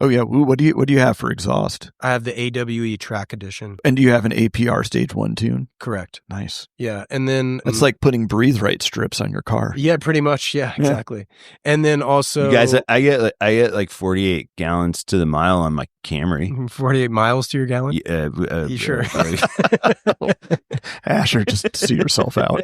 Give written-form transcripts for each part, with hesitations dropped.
Oh yeah. Ooh, what do you have for exhaust? I have the AWE Track Edition. And do you have an APR Stage 1 tune? Correct. Nice. Yeah, and then it's like putting breathe right strips on your car. Yeah, pretty much. Yeah, exactly. Yeah. And then also, you guys, I get like 48 gallons to the mile on my Camry. 48 miles to your gallon? You sure? Asher, just see yourself out.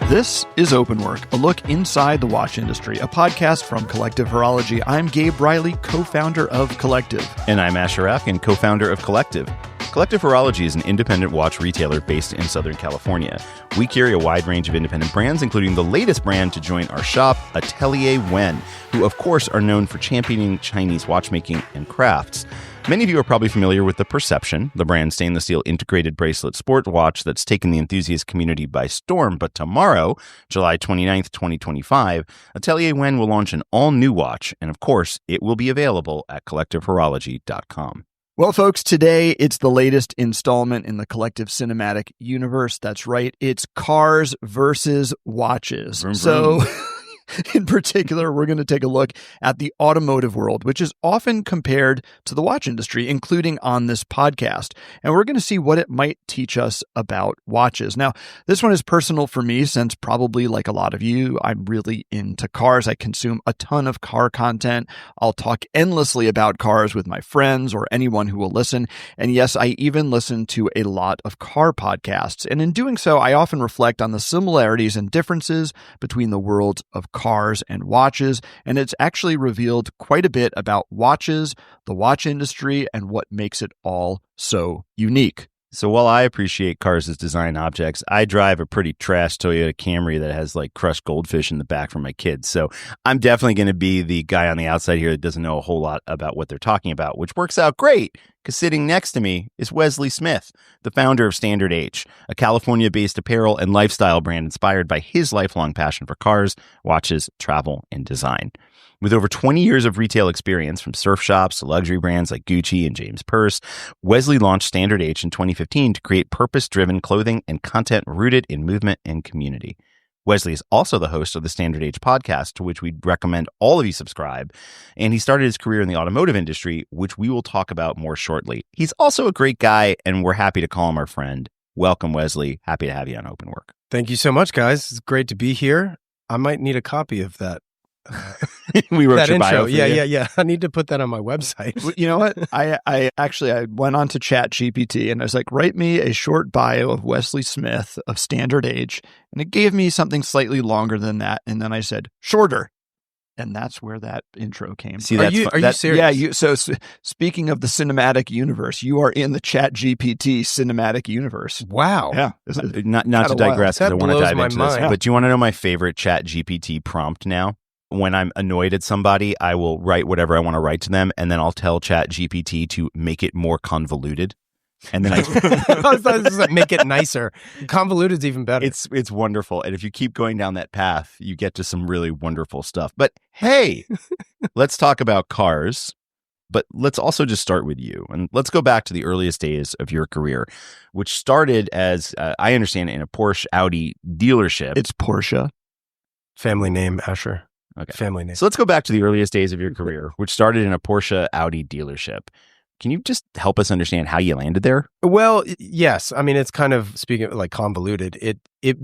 This is Open Work, a look inside the watch industry, a podcast from Collective Horology. I'm Gabe Riley, co-founder of Collective. And I'm Asher Afkin, co-founder of Collective. Collective Horology is an independent watch retailer based in Southern California. We carry a wide range of independent brands, including the latest brand to join our shop, Atelier Wen, who of course are known for championing Chinese watchmaking and crafts. Many of you are probably familiar with the Perception, the brand stainless steel integrated bracelet sport watch that's taken the enthusiast community by storm. But tomorrow, July 29th, 2025, Atelier Wen will launch an all-new watch, and of course, it will be available at collectivehorology.com. Well, folks, today it's the latest installment in the Collective Cinematic Universe. That's right, it's cars versus watches. Vroom, so... vroom. In particular, we're going to take a look at the automotive world, which is often compared to the watch industry, including on this podcast. And we're going to see what it might teach us about watches. Now, this one is personal for me since probably like a lot of you, I'm really into cars. I consume a ton of car content. I'll talk endlessly about cars with my friends or anyone who will listen. And yes, I even listen to a lot of car podcasts. And in doing so, I often reflect on the similarities and differences between the worlds of cars and watches, and it's actually revealed quite a bit about watches, the watch industry, and what makes it all so unique. So while I appreciate cars as design objects, I drive a pretty trash Toyota Camry that has like crushed goldfish in the back for my kids. So I'm definitely going to be the guy on the outside here that doesn't know a whole lot about what they're talking about, which works out great because sitting next to me is Wesley Smith, the founder of Standard H, a California-based apparel and lifestyle brand inspired by his lifelong passion for cars, watches, travel, and design. With over 20 years of retail experience from surf shops to luxury brands like Gucci and James Purse, Wesley launched Standard H in 2015 to create purpose-driven clothing and content rooted in movement and community. Wesley is also the host of the Standard H podcast, to which we'd recommend all of you subscribe. And he started his career in the automotive industry, which we will talk about more shortly. He's also a great guy, and we're happy to call him our friend. Welcome, Wesley. Happy to have you on Open Work. Thank you so much, guys. It's great to be here. I might need a copy of that. We wrote that your intro. bio for you. Yeah. I need to put that on my website. You know what? I went on to ChatGPT and I was like, write me a short bio of Wesley Smith of Standard H. And it gave me something slightly longer than that. And then I said, shorter. And that's where that intro came See, from. Are you serious? Yeah. So speaking of the cinematic universe, you are in the ChatGPT cinematic universe. Wow. Yeah. Not to digress, because I want to dive into this. mind. But do you want to know my favorite ChatGPT prompt now? When I'm annoyed at somebody, I will write whatever I want to write to them, and then I'll tell ChatGPT to make it more convoluted. And then make it nicer. Convoluted's even better. It's wonderful. And if you keep going down that path, you get to some really wonderful stuff. But hey, let's talk about cars. But let's also just start with you. And let's go back to the earliest days of your career, which started as, I understand, in a Porsche Audi dealership. It's Porsche. Family name, Asher. Okay. Family name. So let's go back to the earliest days of your career, which started in a Porsche Audi dealership. Can you just help us understand how you landed there? Well, yes. I mean, it's kind of, speaking of like convoluted, it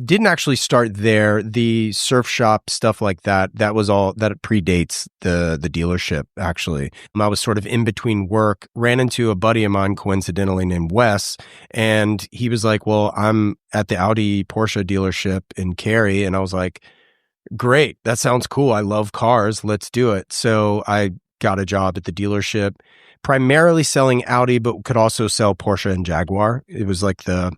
didn't actually start there. The surf shop, stuff like that was all, that predates the dealership, actually. I was sort of in between work, ran into a buddy of mine, coincidentally named Wes, and he was like, well, I'm at the Audi Porsche dealership in Cary. And I was like, great, that sounds cool. I love cars. Let's do it. So I got a job at the dealership, primarily selling Audi, but could also sell Porsche and Jaguar. It was like the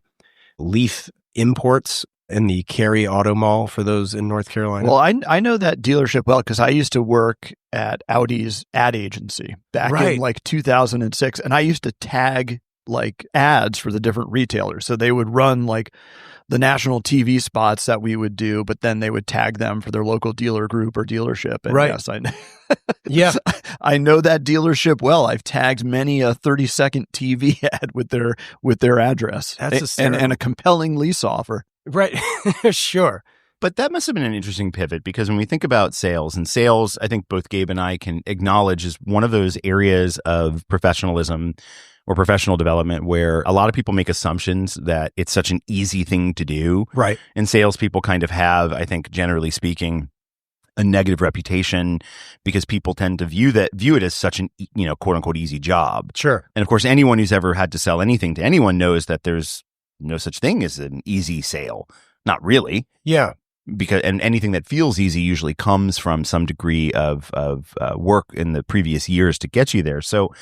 Leaf imports in the Cary Auto Mall for those in North Carolina. Well, I know that dealership well because I used to work at Audi's ad agency back in like 2006, and I used to tag like ads for the different retailers. So they would run like the national TV spots that we would do, but then they would tag them for their local dealer group or dealership. And right. Yes, Yeah. I know that dealership well. I've tagged many a 30-second TV ad with their address. That's and a compelling lease offer. Right. Sure. But that must have been an interesting pivot, because when we think about sales, and sales, I think both Gabe and I can acknowledge, is one of those areas of professionalism or professional development where a lot of people make assumptions that it's such an easy thing to do. Right. And salespeople kind of have, I think, generally speaking, a negative reputation because people tend to view it as such an, quote unquote, easy job. Sure. And of course, anyone who's ever had to sell anything to anyone knows that there's no such thing as an easy sale. Not really. Yeah. Because and anything that feels easy usually comes from some degree of work in the previous years to get you there. So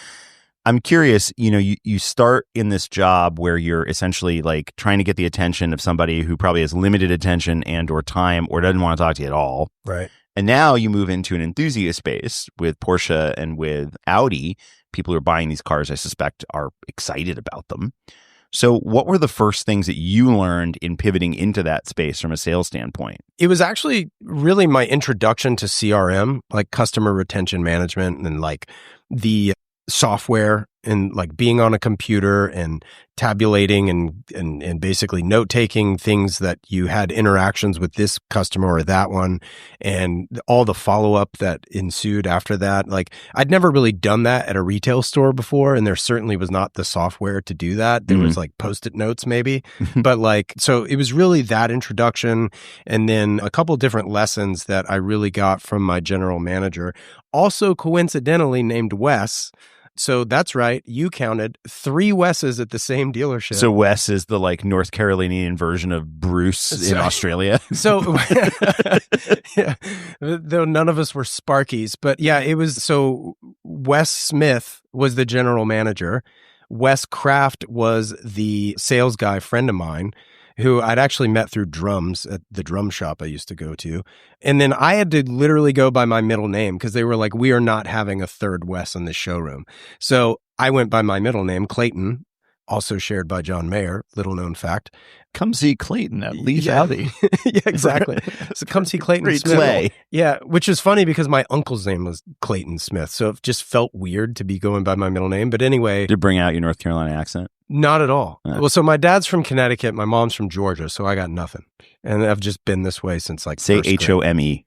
I'm curious, you start in this job where you're essentially like trying to get the attention of somebody who probably has limited attention and or time or doesn't want to talk to you at all. Right. And now you move into an enthusiast space with Porsche and with Audi. People who are buying these cars, I suspect, are excited about them. So what were the first things that you learned in pivoting into that space from a sales standpoint? It was actually really my introduction to CRM, like customer retention management, and like the software, and like being on a computer and tabulating and basically note-taking things that you had interactions with this customer or that one, and all the follow-up that ensued after that. Like, I'd never really done that at a retail store before, and there certainly was not the software to do that. There was like Post-it notes maybe, but like, so it was really that introduction, and then a couple different lessons that I really got from my general manager, also coincidentally named Wes. So that's right. You counted 3 Wes's at the same dealership. So Wes is the like North Carolinian version of Bruce in Australia. So, yeah, though none of us were Sparkies, but yeah, it was. So Wes Smith was the general manager. Wes Kraft was the sales guy, friend of mine, who I'd actually met through drums at the drum shop I used to go to. And then I had to literally go by my middle name because they were like, we are not having a third Wes in the showroom. So I went by my middle name, Clayton, also shared by John Mayer, little known fact. Come see Clayton at Leaf Audi. Yeah, exactly. So come see Clayton Great Smith. play. Yeah, which is funny because my uncle's name was Clayton Smith. So it just felt weird to be going by my middle name. But anyway. To bring out your North Carolina accent? Not at all. Well, so my dad's from Connecticut. My mom's from Georgia. So I got nothing. And I've just been this way since like Say H-O-M-E.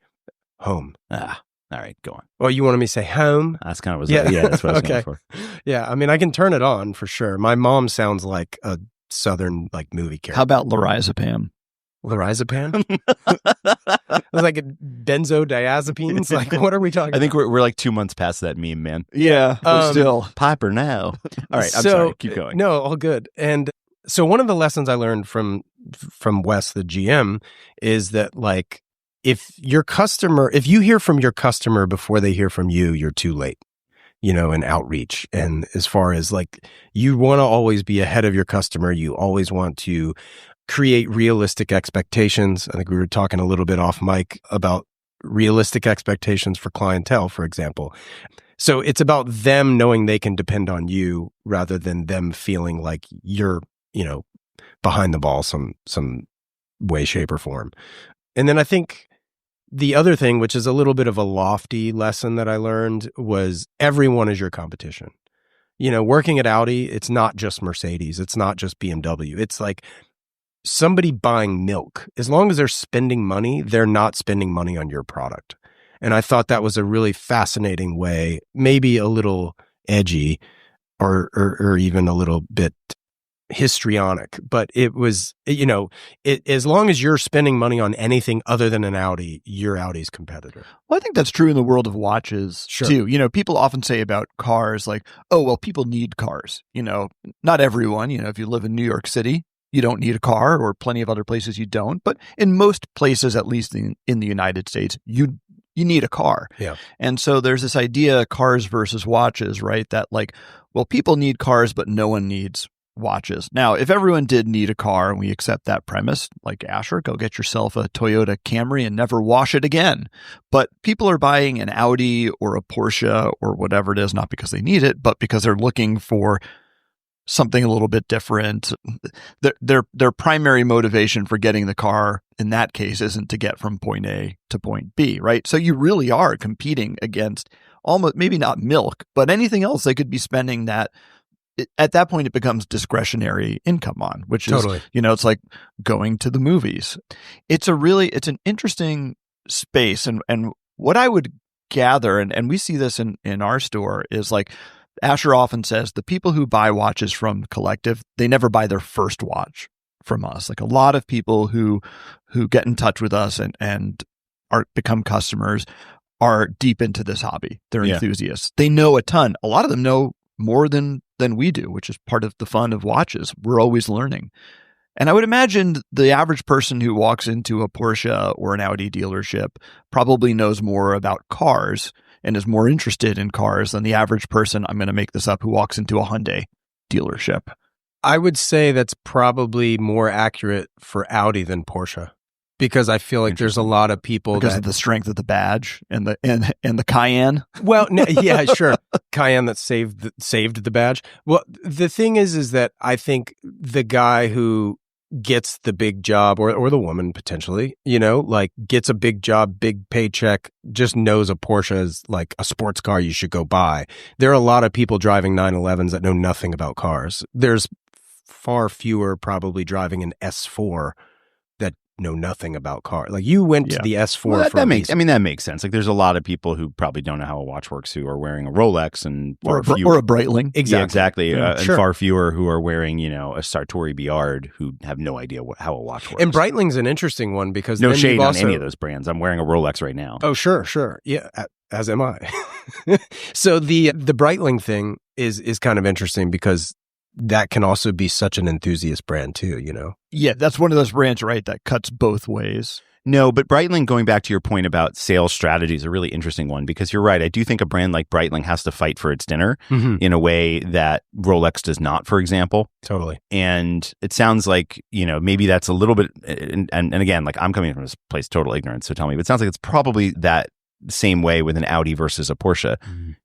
Home. Ah, all right, go on. Oh, you wanted me to say home? That's kind of what that's what I was okay. going for. Yeah, I mean, I can turn it on for sure. My mom sounds like a Southern like movie character. How about lorazepam? Lorazepam? It was like benzodiazepines. Like, what are we talking about? I think we're like 2 months past that meme, man. Yeah, but still. Piper now. All right, I'm sorry. Keep going. No, all good. And so one of the lessons I learned from Wes, the GM, is that like, if you hear from your customer before they hear from you, you're too late, in outreach. And as far as like, you want to always be ahead of your customer. You always want to create realistic expectations. I think we were talking a little bit off mic about realistic expectations for clientele, for example. So it's about them knowing they can depend on you rather than them feeling like you're, behind the ball some way, shape, or form. And then I think the other thing, which is a little bit of a lofty lesson that I learned, was everyone is your competition. Working at Audi, it's not just Mercedes. It's not just BMW. It's like somebody buying milk. As long as they're spending money, they're not spending money on your product. And I thought that was a really fascinating way, maybe a little edgy or even a little bit histrionic, but it was, as long as you're spending money on anything other than an Audi, you're Audi's competitor. Well, I think that's true in the world of watches too. People often say about cars like, oh, well, people need cars. Not everyone, if you live in New York City, you don't need a car, or plenty of other places you don't. But in most places, at least in the United States, you need a car. Yeah. And so there's this idea, cars versus watches, right? That like, well, people need cars, but no one needs watches. Now, if everyone did need a car, and we accept that premise, like Asher, go get yourself a Toyota Camry and never wash it again. But people are buying an Audi or a Porsche or whatever it is, not because they need it, but because they're looking for something a little bit different. Their primary motivation for getting the car in that case isn't to get from point A to point B, right? So you really are competing against almost, maybe not milk, but anything else they could be spending that at that point, it becomes discretionary income on, which is, Totally. it's like going to the movies. It's an interesting space. And what I would gather, and we see this in our store, is like Asher often says, the people who buy watches from Collective, they never buy their first watch from us. Like a lot of people who get in touch with us and become customers are deep into this hobby. They're enthusiasts. They know a ton. A lot of them know more than we do, which is part of the fun of watches. We're always learning. And I would imagine the average person who walks into a Porsche or an Audi dealership probably knows more about cars and is more interested in cars than the average person, I'm going to make this up, who walks into a Hyundai dealership. I would say that's probably more accurate for Audi than Porsche, because I feel like there's a lot of people because of the strength of the badge and the Cayenne. Well, yeah, sure, Cayenne that saved the badge. Well, the thing is that I think the guy who gets the big job, or the woman potentially, like gets a big job, big paycheck, just knows a Porsche is like a sports car you should go buy. There are a lot of people driving 911s that know nothing about cars. There's far fewer probably driving an S4 that know nothing about cars. Like you went to the S4 that makes sense. Like there's a lot of people who probably don't know how a watch works who are wearing a Rolex and or a Breitling. Exactly. Yeah, and far fewer who are wearing, a Sartori Biard who have no idea how a watch works. And Breitling's an interesting one because no shade on any of those brands. I'm wearing a Rolex right now. Oh, sure. Yeah, as am I. So the Breitling thing is kind of interesting because that can also be such an enthusiast brand too, Yeah, that's one of those brands, right, that cuts both ways. No, but Breitling, going back to your point about sales strategy, is a really interesting one because you're right. I do think a brand like Breitling has to fight for its dinner in a way that Rolex does not, for example. Totally. And it sounds like, maybe that's a little bit, and again, like I'm coming from this place total ignorance, so tell me, but it sounds like it's probably that same way with an Audi versus a Porsche.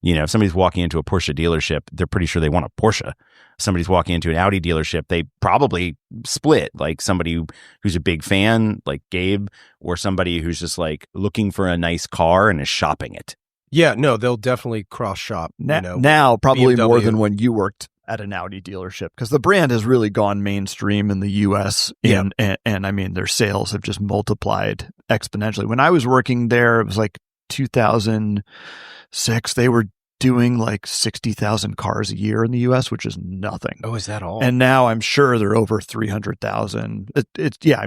If somebody's walking into a Porsche dealership, they're pretty sure they want a Porsche. If somebody's walking into an Audi dealership, they probably split, like somebody who's a big fan like Gabe, or somebody who's just like looking for a nice car and is shopping it. Yeah, no, they'll definitely cross shop. Now probably BMW. more than when you worked at an Audi dealership, because the brand has really gone mainstream in the US and I mean their sales have just multiplied exponentially. When I was working there, it was like 2006, they were doing like 60,000 cars a year in the US, which is nothing. Oh, is that all? And now I'm sure they're over 300,000. I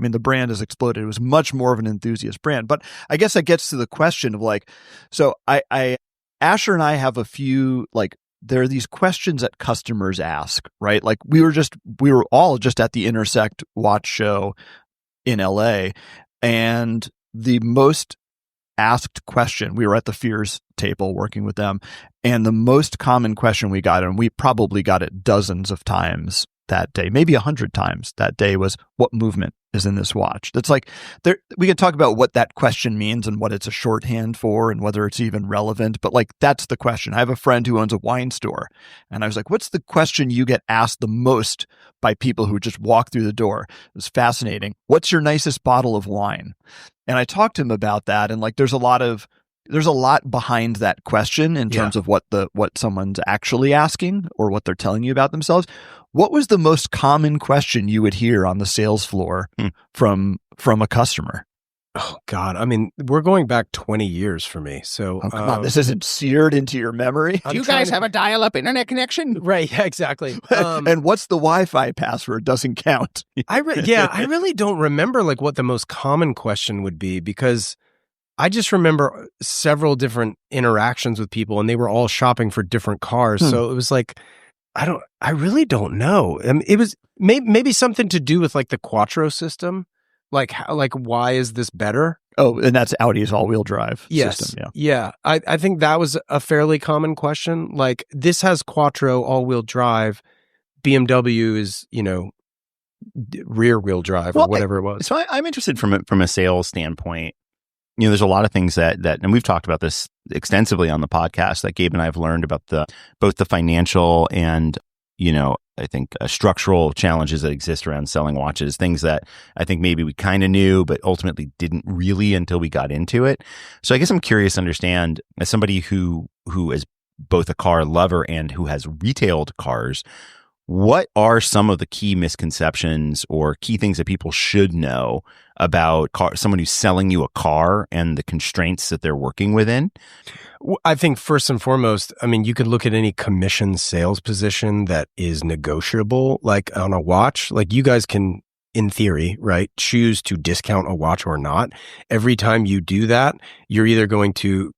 mean, the brand has exploded. It was much more of an enthusiast brand. But I guess that gets to the question of like, so Asher and I have a few, like, there are these questions that customers ask, right? Like we were all just at the Intersect watch show in LA, and the most asked question, we were at the Fears table working with them, and the most common question we got, and we probably got it dozens of times that day, maybe 100 times that day, was what movement is in this watch. That's like, we can talk about what that question means and what it's a shorthand for and whether it's even relevant, but like that's the question. I have a friend who owns a wine store, and I was like, what's the question you get asked the most by people who just walk through the door? It's fascinating. What's your nicest bottle of wine? And I talked to him about that, and like there's a lot behind that question in terms of what someone's actually asking or what they're telling you about themselves. What was the most common question you would hear on the sales floor from a customer? Oh God, I mean, we're going back 20 years for me. So come on, this isn't seared into your memory. Do you guys have a dial-up internet connection? Right, yeah, exactly. And what's the Wi-Fi password? Doesn't count. I really don't remember like what the most common question would be, because I just remember several different interactions with people, and they were all shopping for different cars. So it was like, I really don't know. I mean, it was maybe something to do with like the Quattro system. Like why is this better? Oh, and that's Audi's all-wheel drive system. Yeah. I think that was a fairly common question. Like, this has Quattro all-wheel drive. BMW is, rear-wheel drive or whatever it was. So I'm interested from a sales standpoint. There's a lot of things that, and we've talked about this extensively on the podcast, that Gabe and I have learned about both the financial and, I think structural challenges that exist around selling watches, things that I think maybe we kind of knew, but ultimately didn't really until we got into it. So I guess I'm curious to understand, as somebody who has both a car lover and who has retailed cars, what are some of the key misconceptions or key things that people should know about someone who's selling you a car and the constraints that they're working within? I think first and foremost, I mean, you could look at any commission sales position that is negotiable, like on a watch. Like you guys can, in theory, right, choose to discount a watch or not. Every time you do that, you're either going to,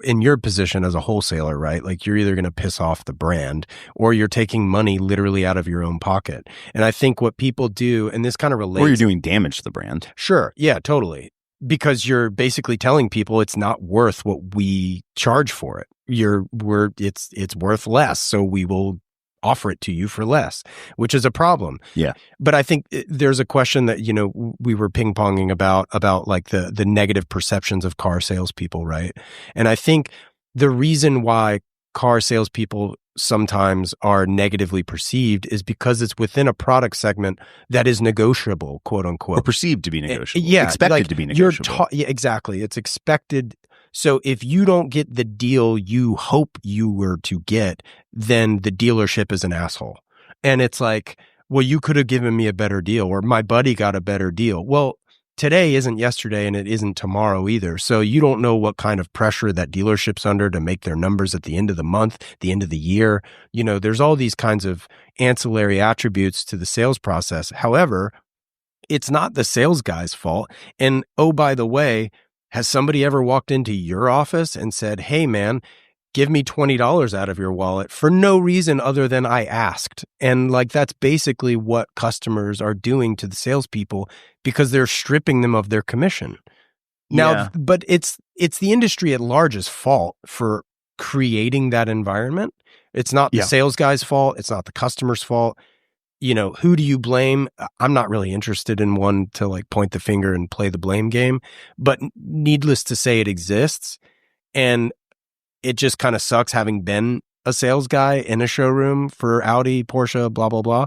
in your position as a wholesaler, right? Like you're either going to piss off the brand or you're taking money literally out of your own pocket. And I think what people do, and this kind of relates. Or you're doing damage to the brand. Sure. Yeah, totally. Because you're basically telling people it's not worth what we charge for it. It's worth less. So we will offer it to you for less, which is a problem. Yeah. But I think there's a question that, you know, we were ping-ponging about like the negative perceptions of car salespeople, right? And I think the reason why car salespeople sometimes are negatively perceived is because it's within a product segment that is negotiable, quote unquote. Or perceived to be negotiable. Yeah. Expected like to be negotiable. Yeah, exactly. It's expected. So if you don't get the deal you hope you were to get, then the dealership is an asshole. And it's like, well, you could have given me a better deal, or my buddy got a better deal. Well, today isn't yesterday and it isn't tomorrow either. So you don't know what kind of pressure that dealership's under to make their numbers at the end of the month, the end of the year. You know, there's all these kinds of ancillary attributes to the sales process. However, it's not the sales guy's fault. And oh, by the way, has somebody ever walked into your office and said, hey, man, give me $20 out of your wallet for no reason other than I asked? And like, that's basically what customers are doing to the salespeople because they're stripping them of their commission. Now, but it's the industry at large's fault for creating that environment. It's not the sales guy's fault. It's not the customer's fault. You know, who do you blame? I'm not really interested in one to like point the finger and play the blame game, but needless to say, it exists. And it just kind of sucks having been a sales guy in a showroom for Audi, Porsche, blah, blah, blah,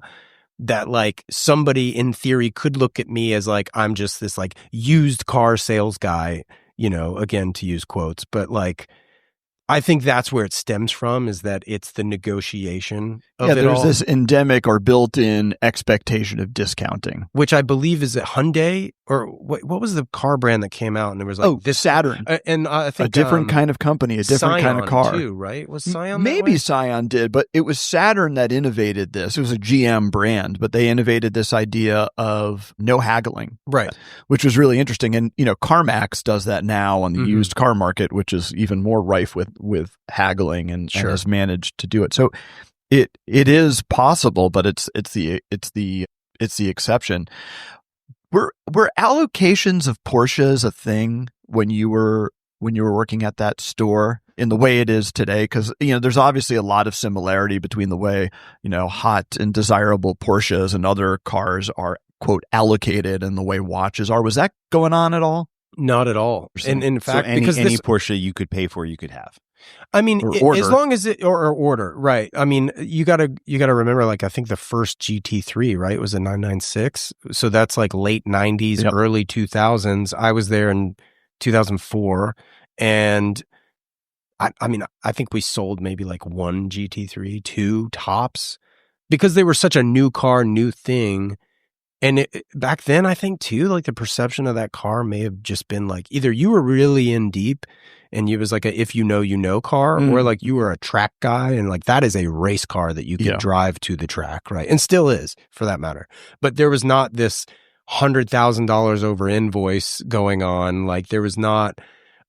that like somebody in theory could look at me as like, I'm just this like used car sales guy, you know, again, to use quotes, but like, I think that's where it stems from, is that it's the negotiation of it there's all. this endemic or built-in expectation of discounting. Which I believe is it Hyundai, or what was the car brand that came out and it was like this Saturn. And I think a different kind of company, a different kind of car too, right? Was Scion maybe Scion did, but it was Saturn that innovated this. It was a GM brand, but they innovated this idea of no haggling, right? Which was really interesting. And you know, CarMax does that now on the used car market, which is even more rife with haggling and has managed to do it. So it is possible, but it's the exception. Were allocations of Porsches a thing when you were working at that store in the way it is today? Because you know, there's obviously a lot of similarity between the way, you know, hot and desirable Porsches and other cars are quote allocated and the way watches are. Was that going on at all? Not at all. And in fact, so because any Porsche you could pay for, you could have. I mean, as long as it or order, right? I mean, you gotta remember, like I think the first GT3, right, was a 996, so that's like late 90s, early 2000s. I was there in 2004, and I mean, I think we sold maybe like one GT3, two tops, because they were such a new car, new thing. And back then, I think too, like the perception of that car may have just been like either you were really in deep and you was like a if you know car, or like you were a track guy and like that is a race car that you could drive to the track, right? And still is, for that matter. But there was not this $100,000 over invoice going on. Like there was not,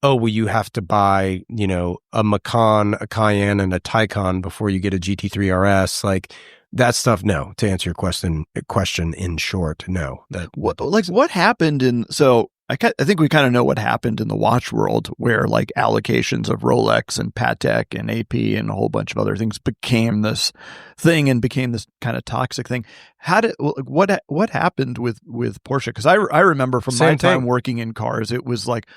oh, well, you have to buy, you know, a Macan, a Cayenne, and a Taycan before you get a GT3 RS. Like that stuff, no. To answer your question in short, no. What happened in? So I think we kind of know what happened in the watch world, where like allocations of Rolex and Patek and AP and a whole bunch of other things became this thing and became this kind of toxic thing. What happened with Porsche? Because I remember from my time working in cars, it was like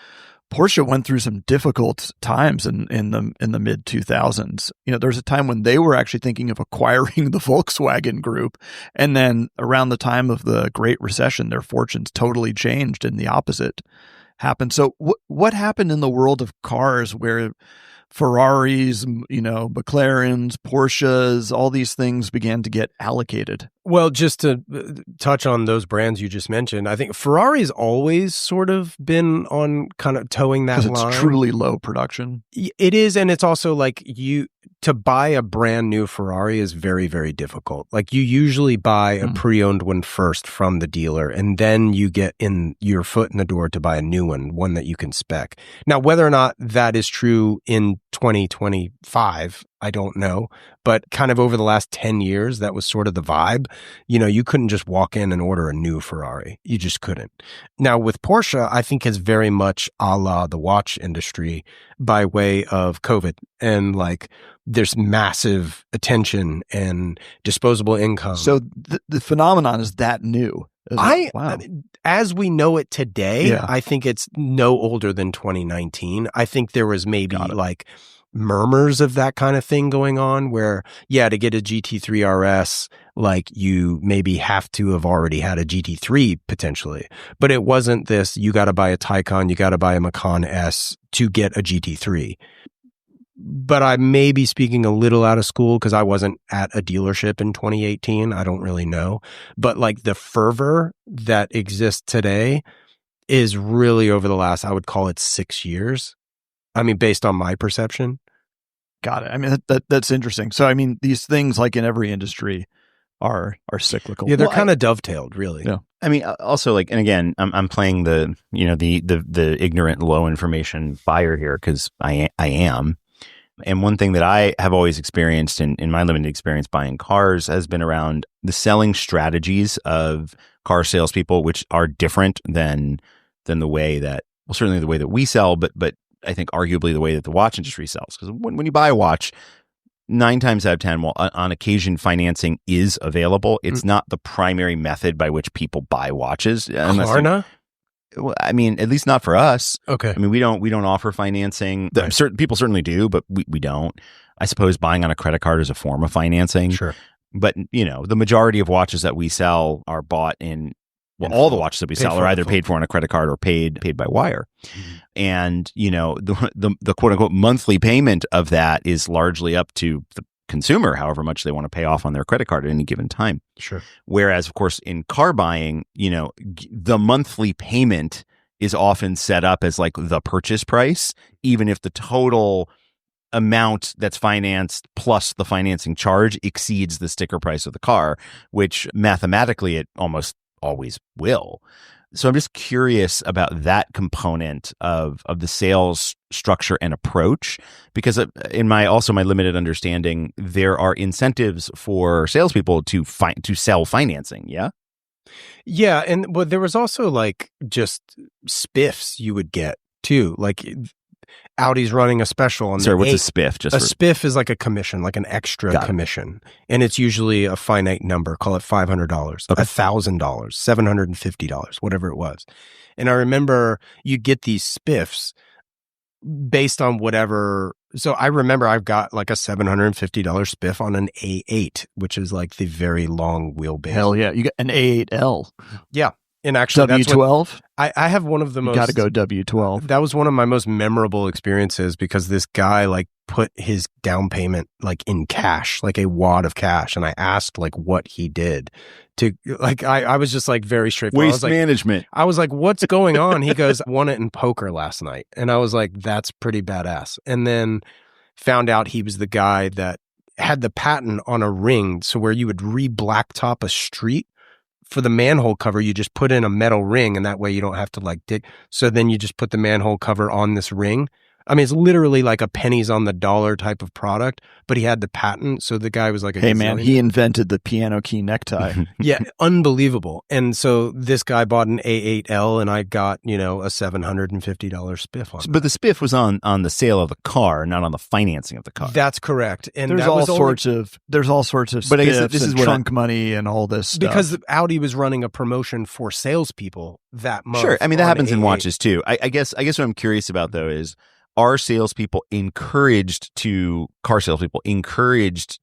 Porsche went through some difficult times in the mid 2000s. You know, there was a time when they were actually thinking of acquiring the Volkswagen Group, and then around the time of the Great Recession, their fortunes totally changed, and the opposite happened. So, what happened in the world of cars where Ferraris, McLarens, Porsches, all these things began to get allocated. Well, just to touch on those brands you just mentioned, I think Ferrari's always sort of been on kind of towing that line. Because it's truly low production. It is, and it's also like to buy a brand new Ferrari is very, very difficult. Like you usually buy a pre-owned one first from the dealer, and then you get in your foot in the door to buy a new one that you can spec. Now, whether or not that is true in 2025, I don't know, but kind of over the last 10 years, that was sort of the vibe. You couldn't just walk in and order a new Ferrari. You just couldn't. Now with Porsche, I think is very much a la the watch industry by way of COVID. And like there's massive attention and disposable income. So the phenomenon is that new. Wow. As we know it today, I think it's no older than 2019. I think there was maybe like murmurs of that kind of thing going on where, to get a GT3 RS, like you maybe have to have already had a GT3 potentially, but it wasn't this, you got to buy a Taycan, you got to buy a Macan S to get a GT3. But I may be speaking a little out of school because I wasn't at a dealership in 2018. I don't really know. But like the fervor that exists today is really over the last, I would call it 6 years. I mean, based on my perception. Got it. I mean, that's interesting. So, I mean, these things, like in every industry, are cyclical. Yeah, they're kind of dovetailed, really. Yeah. I mean, also, like, and again, I'm playing the ignorant, low information buyer here because I am. And one thing that I have always experienced in my limited experience buying cars has been around the selling strategies of car salespeople, which are different than the way that, well, certainly the way that we sell, but I think arguably the way that the watch industry sells. Because when you buy a watch, 9 times out of 10, well, on occasion, financing is available. It's not the primary method by which people buy watches. Klarna? Well, I mean, at least not for us. Okay. I mean, we don't offer financing. Right. Certain people certainly do, but we don't. I suppose buying on a credit card is a form of financing. Sure. But, the majority of watches that we sell are bought in, well, all the watches that we sell are either paid for on a credit card or paid by wire. Mm-hmm. And, the quote unquote monthly payment of that is largely up to the consumer, however much they want to pay off on their credit card at any given time. Sure. Whereas, of course, in car buying, the monthly payment is often set up as like the purchase price, even if the total amount that's financed plus the financing charge exceeds the sticker price of the car, which mathematically it almost always will. So I'm just curious about that component of the sales structure and approach, because in my limited understanding, there are incentives for salespeople to sell financing. Yeah. Yeah. But there was also like just spiffs you would get too. Like Audi's running a special on what's a spiff? Spiff is like a commission, like an extra commission. And it's usually a finite number, call it $500, $1,000, $750, whatever it was. And I remember you'd get these spiffs based on whatever. So I remember I've got like a $750 spiff on an A8, which is like the very long wheelbase. Hell yeah. You got an A8L. Yeah. And actually, W12? I have one of the most. You got to go W12. That was one of my most memorable experiences because this guy like put his down payment like in cash, like a wad of cash, and I asked like what he did to like. I was just like very straightforward. Waste management. I was like, "What's going on?" He goes, "Won it in poker last night," and I was like, "That's pretty badass." And then found out he was the guy that had the patent on a ring, so where you would re-blacktop a street. For the manhole cover, you just put in a metal ring, and that way you don't have to like dig. So then you just put the manhole cover on this ring. I mean, it's literally like a pennies on the dollar type of product, but he had the patent. So the guy was like, hey man, he invented the piano key necktie. Yeah, unbelievable. And so this guy bought an A8L and I got, a $750 spiff on it. But the spiff was on the sale of the car, not on the financing of the car. That's correct. And there's all sorts of but I guess this is trunk money and all this stuff. Because Audi was running a promotion for salespeople that month. Sure. I mean, that happens in watches too. I guess what I'm curious about though is, are car salespeople encouraged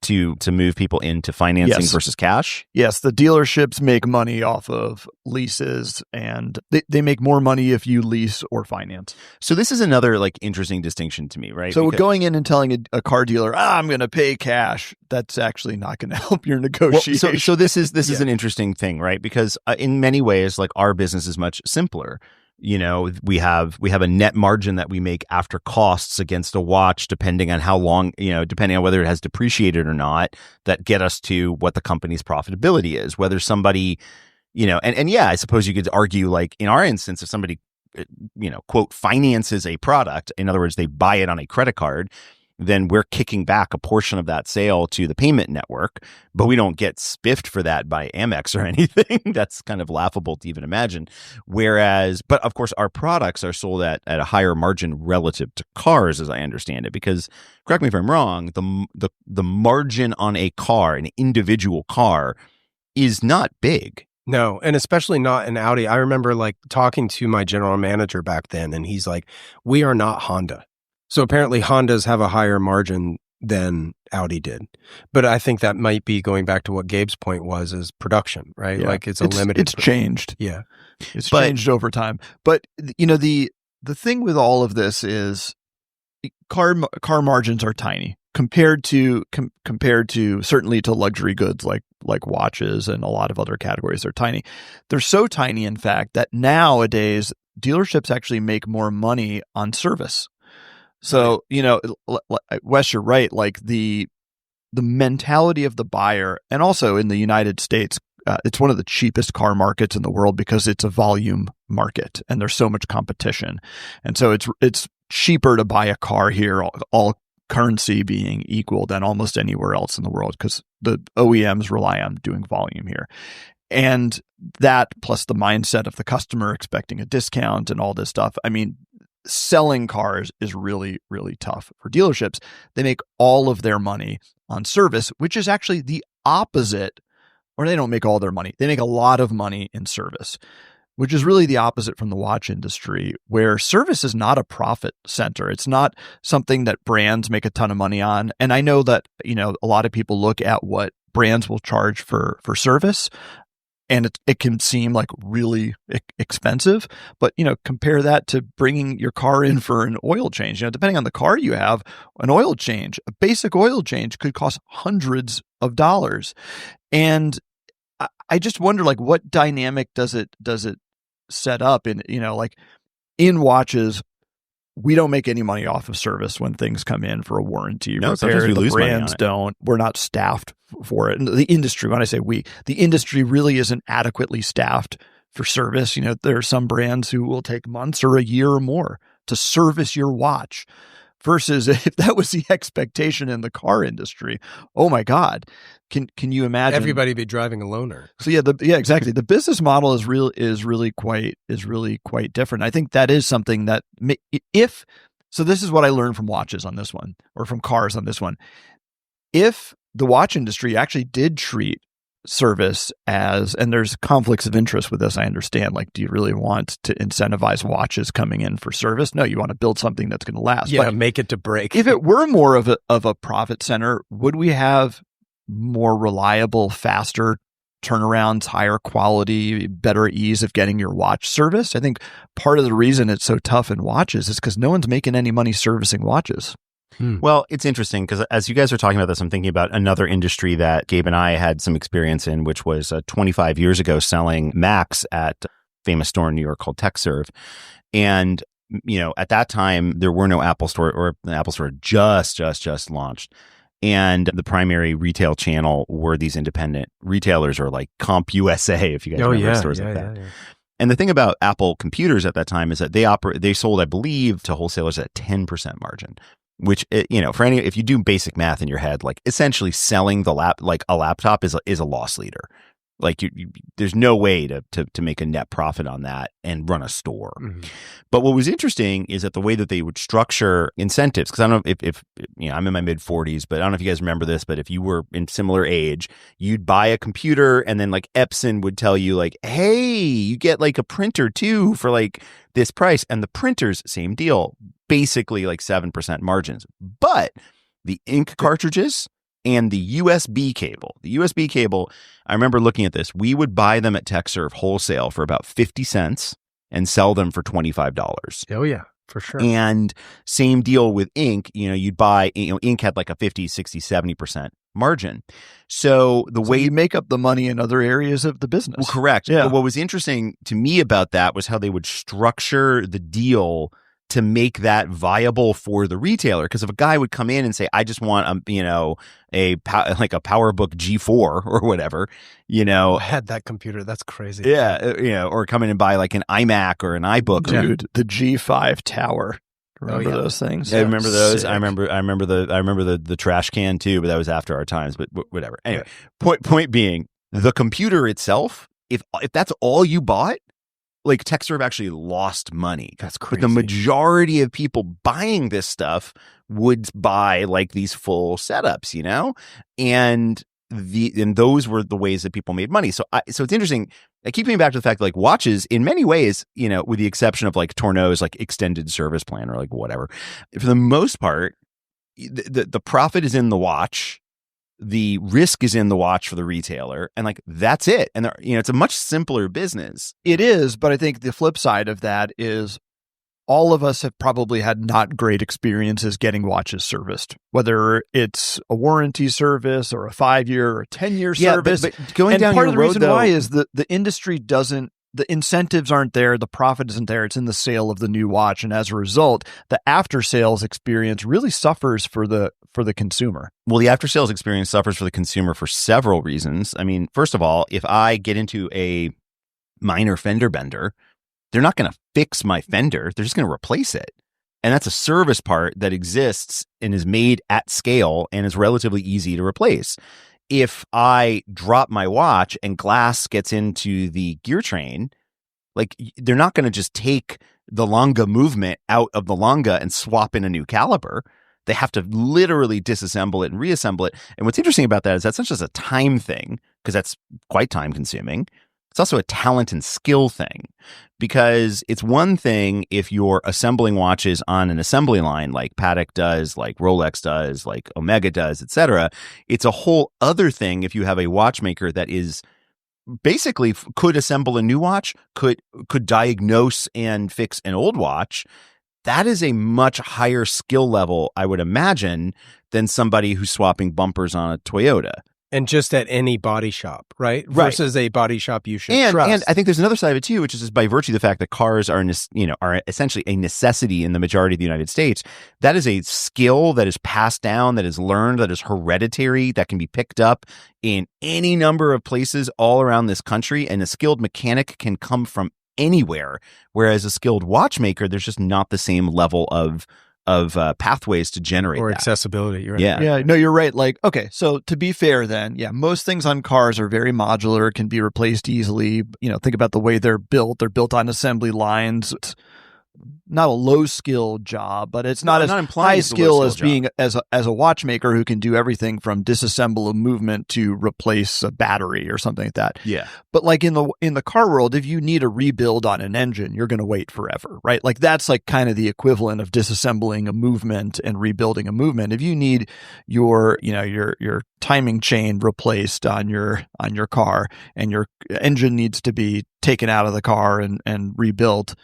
to move people into financing Yes. versus cash? Yes, the dealerships make money off of leases, and they make more money if you lease or finance. So this is another like interesting distinction to me, right? So Because- going in and telling a car dealer, I'm going to pay cash, that's actually not going to help your negotiation. Well, so this is an interesting thing, right? Because in many ways, like our business is much simpler. You know, we have a net margin that we make after costs against a watch, depending on how long, depending on whether it has depreciated or not, that get us to what the company's profitability is. Whether somebody, and yeah, I suppose you could argue, like in our instance, if somebody, quote, finances a product, in other words, they buy it on a credit card, then we're kicking back a portion of that sale to the payment network, but we don't get spiffed for that by Amex or anything. That's kind of laughable to even imagine. But of course, our products are sold at a higher margin relative to cars, as I understand it, because correct me if I'm wrong, the margin on a car, an individual car, is not big. No, and especially not an Audi. I remember like talking to my general manager back then, and he's like, we are not Honda. So apparently Hondas have a higher margin than Audi did. But I think that might be going back to what Gabe's point was, is production, right? Yeah. Like it's limited. It's changed. Yeah. It's changed over time. But, the thing with all of this is car margins are tiny compared to certainly to luxury goods like watches and a lot of other categories. They're tiny. They're so tiny, in fact, that nowadays dealerships actually make more money on service. So, Wes, you're right. Like the mentality of the buyer, and also in the United States, it's one of the cheapest car markets in the world because it's a volume market and there's so much competition. And so it's cheaper to buy a car here, all currency being equal, than almost anywhere else in the world because the OEMs rely on doing volume here. And that plus the mindset of the customer expecting a discount and all this stuff. I mean, selling cars is really, really tough for dealerships. They make all of their money on service, which is actually the opposite, or they don't make all their money. They make a lot of money in service, which is really the opposite from the watch industry, where service is not a profit center. It's not something that brands make a ton of money on. And I know that, a lot of people look at what brands will charge for service, and it can seem like really expensive, but compare that to bringing your car in for an oil change. Depending on the car you have, a basic oil change could cost hundreds of dollars. And I just wonder, like, what dynamic does it set up in? Like in watches, we don't make any money off of service when things come in for a warranty. No, repair. sometimes we lose money on brands it. don't. We're not staffed for it. And the industry, when I say we, the industry really isn't adequately staffed for service. There are some brands who will take months or a year or more to service your watch, versus if that was the expectation in the car industry, oh my God, can you imagine? Everybody be driving a loaner. So yeah, exactly. The business model is really quite different. I think that is something that so this is what I learned from watches on this one, or from cars on this one. If the watch industry actually did treat service and there's conflicts of interest with this, I understand. Like, do you really want to incentivize watches coming in for service? No, you want to build something that's going to last. Yeah, but make it to break. if it were more of a profit center, would we have more reliable, faster turnarounds, higher quality, better ease of getting your watch serviced? I think part of the reason it's so tough in watches is because no one's making any money servicing watches. Well, it's interesting because as you guys are talking about this, I'm thinking about another industry that Gabe and I had some experience in, which was 25 years ago selling Macs at a famous store in New York called TechServe. And, at that time, there were no Apple Store, or the Apple Store just launched. And the primary retail channel were these independent retailers, or like Comp USA, if you guys remember stores like that. Yeah. And the thing about Apple computers at that time is that they sold, I believe, to wholesalers at 10% margin. Which, if you do basic math in your head, like essentially selling a laptop is a loss leader. Like there's no way to make a net profit on that and run a store. Mm-hmm. But what was interesting is that the way that they would structure incentives, because I don't know if I'm in my mid 40s, but I don't know if you guys remember this, but if you were in similar age, you'd buy a computer and then like Epson would tell you like, hey, you get like a printer too for like this price, and the printers, same deal. basically like 7% margins. But the ink cartridges and the USB cable, I remember looking at this. We would buy them at TechServe wholesale for about 50 cents and sell them for $25. Oh, yeah, for sure. And same deal with ink. You'd buy, ink had like a 50, 60, 70% margin. So way you make up the money in other areas of the business. Well, correct. Yeah. But what was interesting to me about that was how they would structure the deal to make that viable for the retailer. Because if a guy would come in and say, I just want a PowerBook G4 or whatever, I had that computer. That's crazy. Yeah. Or come in and buy like an iMac or an iBook. Dude, the G5 tower. Remember those things? I remember those. Sick. I remember the trash can too, but that was after our times, but whatever. Anyway, point being, the computer itself, if that's all you bought, like TechServe actually lost money. That's crazy. But the majority of people buying this stuff would buy like these full setups, and those were the ways that people made money. So it's interesting. I keep coming back to the fact that like watches, in many ways, with the exception of like Tourneau's like extended service plan or like whatever, for the most part, the profit is in the watch. The risk is in the watch for the retailer, and like that's it. And it's a much simpler business. It is, but I think the flip side of that is all of us have probably had not great experiences getting watches serviced, whether it's a warranty service or a 5-year or 10-year service. But going and down part your of the road, reason why is the industry doesn't. The incentives aren't there. The profit isn't there. It's in the sale of the new watch. And as a result, the after sales experience really suffers for the consumer. Well, the after sales experience suffers for the consumer for several reasons. I mean, first of all, if I get into a minor fender bender, they're not going to fix my fender. They're just going to replace it. And that's a service part that exists and is made at scale and is relatively easy to replace. If I drop my watch and glass gets into the gear train, like they're not going to just take the Longa movement out of the Longa and swap in a new caliper. They have to literally disassemble it and reassemble it. And what's interesting about that is that's not just a time thing, because that's quite time consuming. It's also a talent and skill thing, because it's one thing if you're assembling watches on an assembly line like Patek does, like Rolex does, like Omega does, etc. It's a whole other thing if you have a watchmaker that is basically could assemble a new watch, could diagnose and fix an old watch. That is a much higher skill level, I would imagine, than somebody who's swapping bumpers on a Toyota. And just at any body shop, right? Versus a body shop you should trust. And I think there's another side of it too, which is just by virtue of the fact that cars are essentially a necessity in the majority of the United States. That is a skill that is passed down, that is learned, that is hereditary, that can be picked up in any number of places all around this country. And a skilled mechanic can come from anywhere, whereas a skilled watchmaker, there's just not the same level of pathways to generate or that. accessibility. You're right. Yeah, no, you're right. Like, okay, so to be fair then, most things on cars are very modular, can be replaced easily. Think about the way they're built. They're built on assembly lines. It's not a low skill job, but it's not as high skill as being as a watchmaker who can do everything from disassemble a movement to replace a battery or something like that. Yeah. But like in the car world, if you need a rebuild on an engine, you're going to wait forever, right? Like that's like kind of the equivalent of disassembling a movement and rebuilding a movement. If you need your timing chain replaced on your car and your engine needs to be taken out of the car and rebuilt,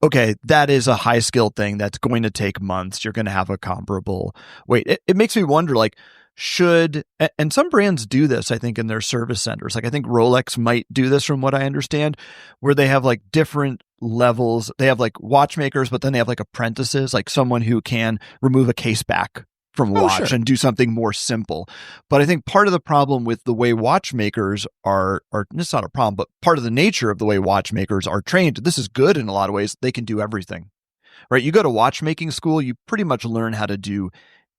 okay, that is a high skill thing that's going to take months. You're going to have a comparable wait. It makes me wonder, like, and some brands do this, I think, in their service centers. Like, I think Rolex might do this from what I understand, where they have like different levels. They have like watchmakers, but then they have like apprentices, like someone who can remove a case back from a watch and do something more simple. But I think part of the problem with the way watchmakers are it's not a problem, but part of the nature of the way watchmakers are trained, this is good in a lot of ways, they can do everything, right? You go to watchmaking school, you pretty much learn how to do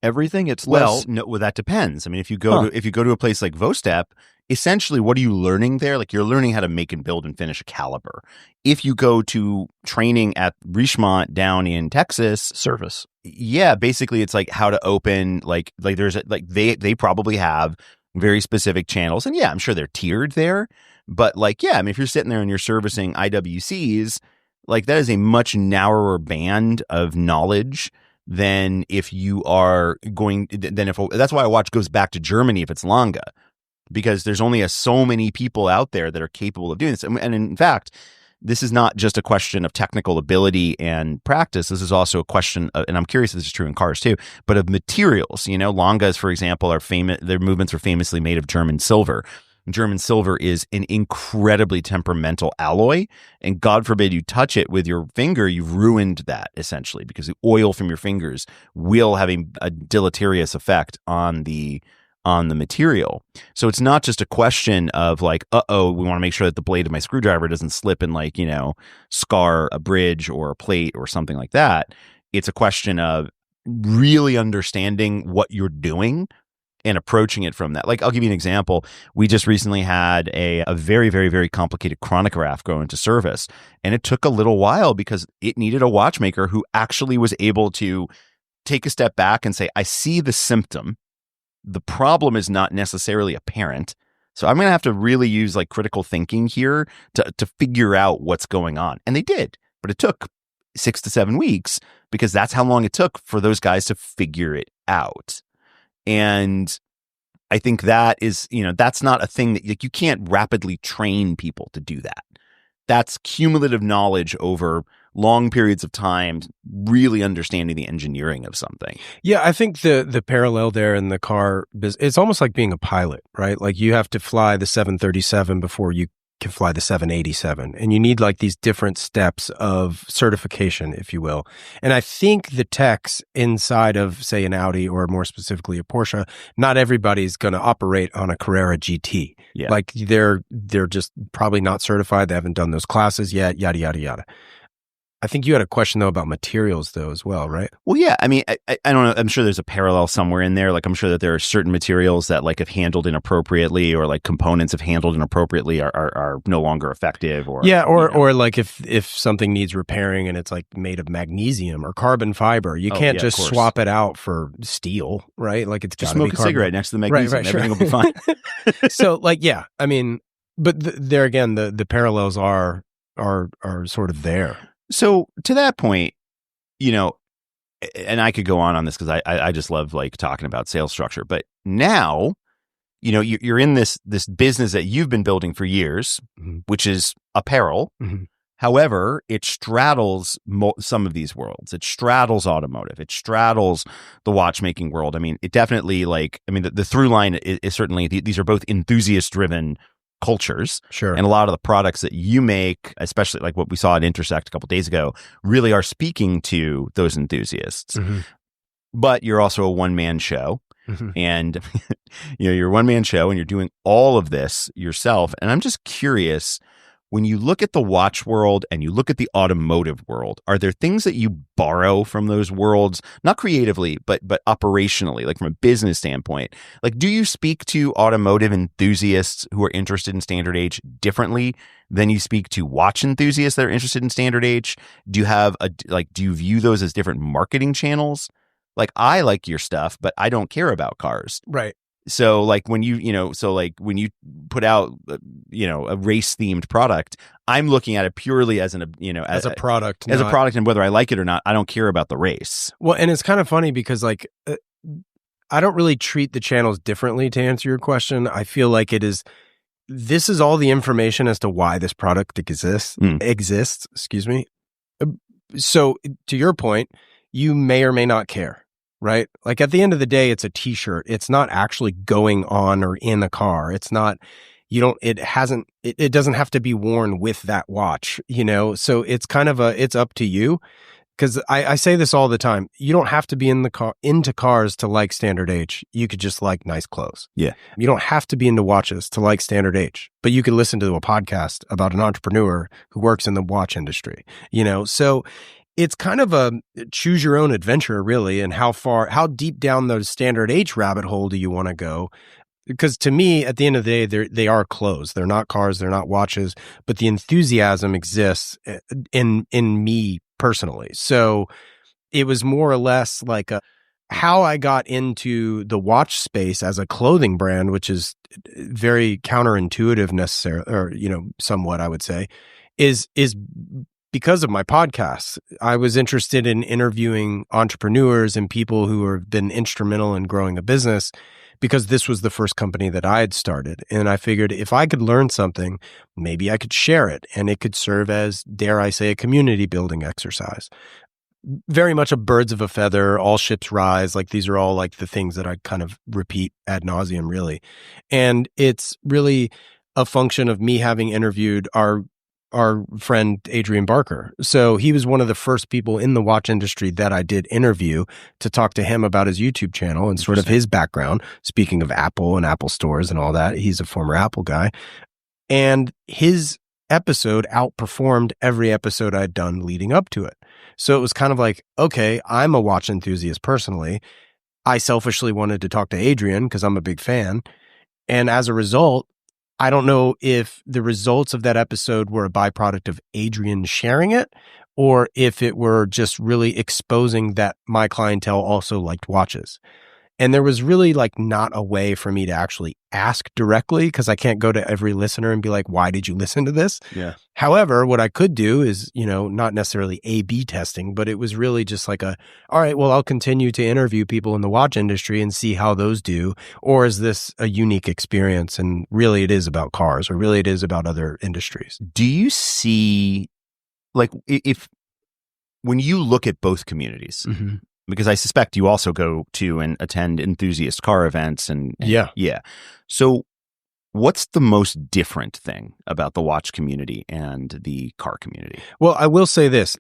everything. It's less. Well, that depends. I mean, if you go to a place like Vostep, essentially, what are you learning there? Like, you're learning how to make and build and finish a caliper. If you go to training at Richemont down in Texas, service. Yeah, basically, it's like how to open. Like there's they probably have very specific channels, and yeah, I'm sure they're tiered there. But like, yeah, I mean, if you're sitting there and you're servicing IWCs, Like that is a much narrower band of knowledge than if you are going, that's why a watch goes back to Germany if it's Lange, because there's only so many people out there that are capable of doing this. And in fact, this is not just a question of technical ability and practice. This is also a question of, and I'm curious if this is true in cars too, but of materials. You know, Langes, for example, are famous. Their movements are famously made of German silver. German silver is an incredibly temperamental alloy, and God forbid you touch it with your finger, you've ruined that essentially, because the oil from your fingers will have a deleterious effect on the material. So it's not just a question of like, we want to make sure that the blade of my screwdriver doesn't slip and like, you know, scar a bridge or a plate or something like that. It's a question of really understanding what you're doing and approaching it from that. Like, I'll give you an example. We just recently had a very, very, very complicated chronograph go into service, and it took a little while because it needed a watchmaker who actually was able to take a step back and say, I see the symptom. The problem is not necessarily apparent. So I'm going to have to really use like critical thinking here to figure out what's going on. And they did, but it took 6 to 7 weeks because that's how long it took for those guys to figure it out. And I think that is, you know, that's not a thing that like you can't rapidly train people to do that. That's cumulative knowledge over long periods of time, really understanding the engineering of something. Yeah, I think the parallel there in the car business, it's almost like being a pilot, right? Like you have to fly the 737 before you can fly the 787. And you need like these different steps of certification, if you will. And I think the techs inside of, say, an Audi or more specifically a Porsche, not everybody's going to operate on a Carrera GT. Yeah. Like they're just probably not certified. They haven't done those classes yet, yada, yada, yada. I think you had a question, though, about materials, though, as well, right? Well, yeah. I mean, I don't know. I'm sure there's a parallel somewhere in there. Like, I'm sure that there are certain materials that, like, if handled inappropriately or, like, components if handled inappropriately are no longer effective. Or yeah, or like, if something needs repairing and it's, like, made of magnesium or carbon fiber, you can't just swap it out for steel, right? Like, it's just smoke a cigarette next to the magnesium. Right, everything will be fine. So, like, yeah. I mean, but there again, the parallels are sort of there. So to that point, you know, and I could go on this because I just love like talking about sales structure. But now, you know, you're in this business that you've been building for years, mm-hmm. which is apparel. Mm-hmm. However, it straddles some of these worlds. It straddles automotive. It straddles the watchmaking world. I mean, it definitely the through line is certainly these are both enthusiast driven cultures. Sure. And a lot of the products that you make, especially like what we saw at Intersect a couple of days ago, really are speaking to those enthusiasts. Mm-hmm. But you're also a one-man show. Mm-hmm. And you know, you're a one-man show and you're doing all of this yourself. And I'm just curious, when you look at the watch world and you look at the automotive world, are there things that you borrow from those worlds, not creatively, but operationally, like from a business standpoint? Like, do you speak to automotive enthusiasts who are interested in standard age differently than you speak to watch enthusiasts that are interested in standard age? Do you view those as different marketing channels? Like, I like your stuff, but I don't care about cars. Right. So like when you put out, you know, a race themed product, I'm looking at it purely as a product, and whether I like it or not, I don't care about the race. Well, and it's kind of funny because like, I don't really treat the channels differently to answer your question. I feel like this is all the information as to why this product exists, excuse me. So to your point, you may or may not care. Right? Like at the end of the day, it's a t-shirt. It's not actually going on or in a car. It's not, it doesn't have to be worn with that watch, you know? So it's kind of it's up to you. Cause I say this all the time. You don't have to be into cars to like standard age. You could just like nice clothes. Yeah. You don't have to be into watches to like standard age, but you could listen to a podcast about an entrepreneur who works in the watch industry, you know? So it's kind of a choose your own adventure, really, and how deep down those standard H rabbit hole do you want to go? Because to me, at the end of the day, they are clothes. They're not cars. They're not watches. But the enthusiasm exists in me personally. So it was more or less like how I got into the watch space as a clothing brand, which is very counterintuitive, necessarily, or you know, somewhat, I would say, is because of my podcast. I was interested in interviewing entrepreneurs and people who have been instrumental in growing a business, because this was the first company that I had started. And I figured if I could learn something, maybe I could share it, and it could serve as, dare I say, a community building exercise. Very much a birds of a feather, all ships rise. Like, these are all like the things that I kind of repeat ad nauseum, really. And it's really a function of me having interviewed our friend Adrian Barker. So he was one of the first people in the watch industry that I did interview to talk to him about his YouTube channel and sort of his background. Speaking of Apple and Apple stores and all that, he's a former Apple guy. And his episode outperformed every episode I'd done leading up to it. So it was kind of like, okay, I'm a watch enthusiast personally. I selfishly wanted to talk to Adrian because I'm a big fan. And as a result, I don't know if the results of that episode were a byproduct of Adrian sharing it, or if it were just really exposing that my clientele also liked watches. And there was really like not a way for me to actually ask directly, because I can't go to every listener and be like, why did you listen to this? Yeah. However, what I could do is, not necessarily A/B testing, but it was really just like all right, well, I'll continue to interview people in the watch industry and see how those do. Or is this a unique experience? And really it is about cars, or really it is about other industries. Do you see, like, if when you look at both communities, Mm-hmm. because I suspect you also go to and attend enthusiast car events and Yeah. So what's the most different thing about the watch community and the car community? Well, I will say this.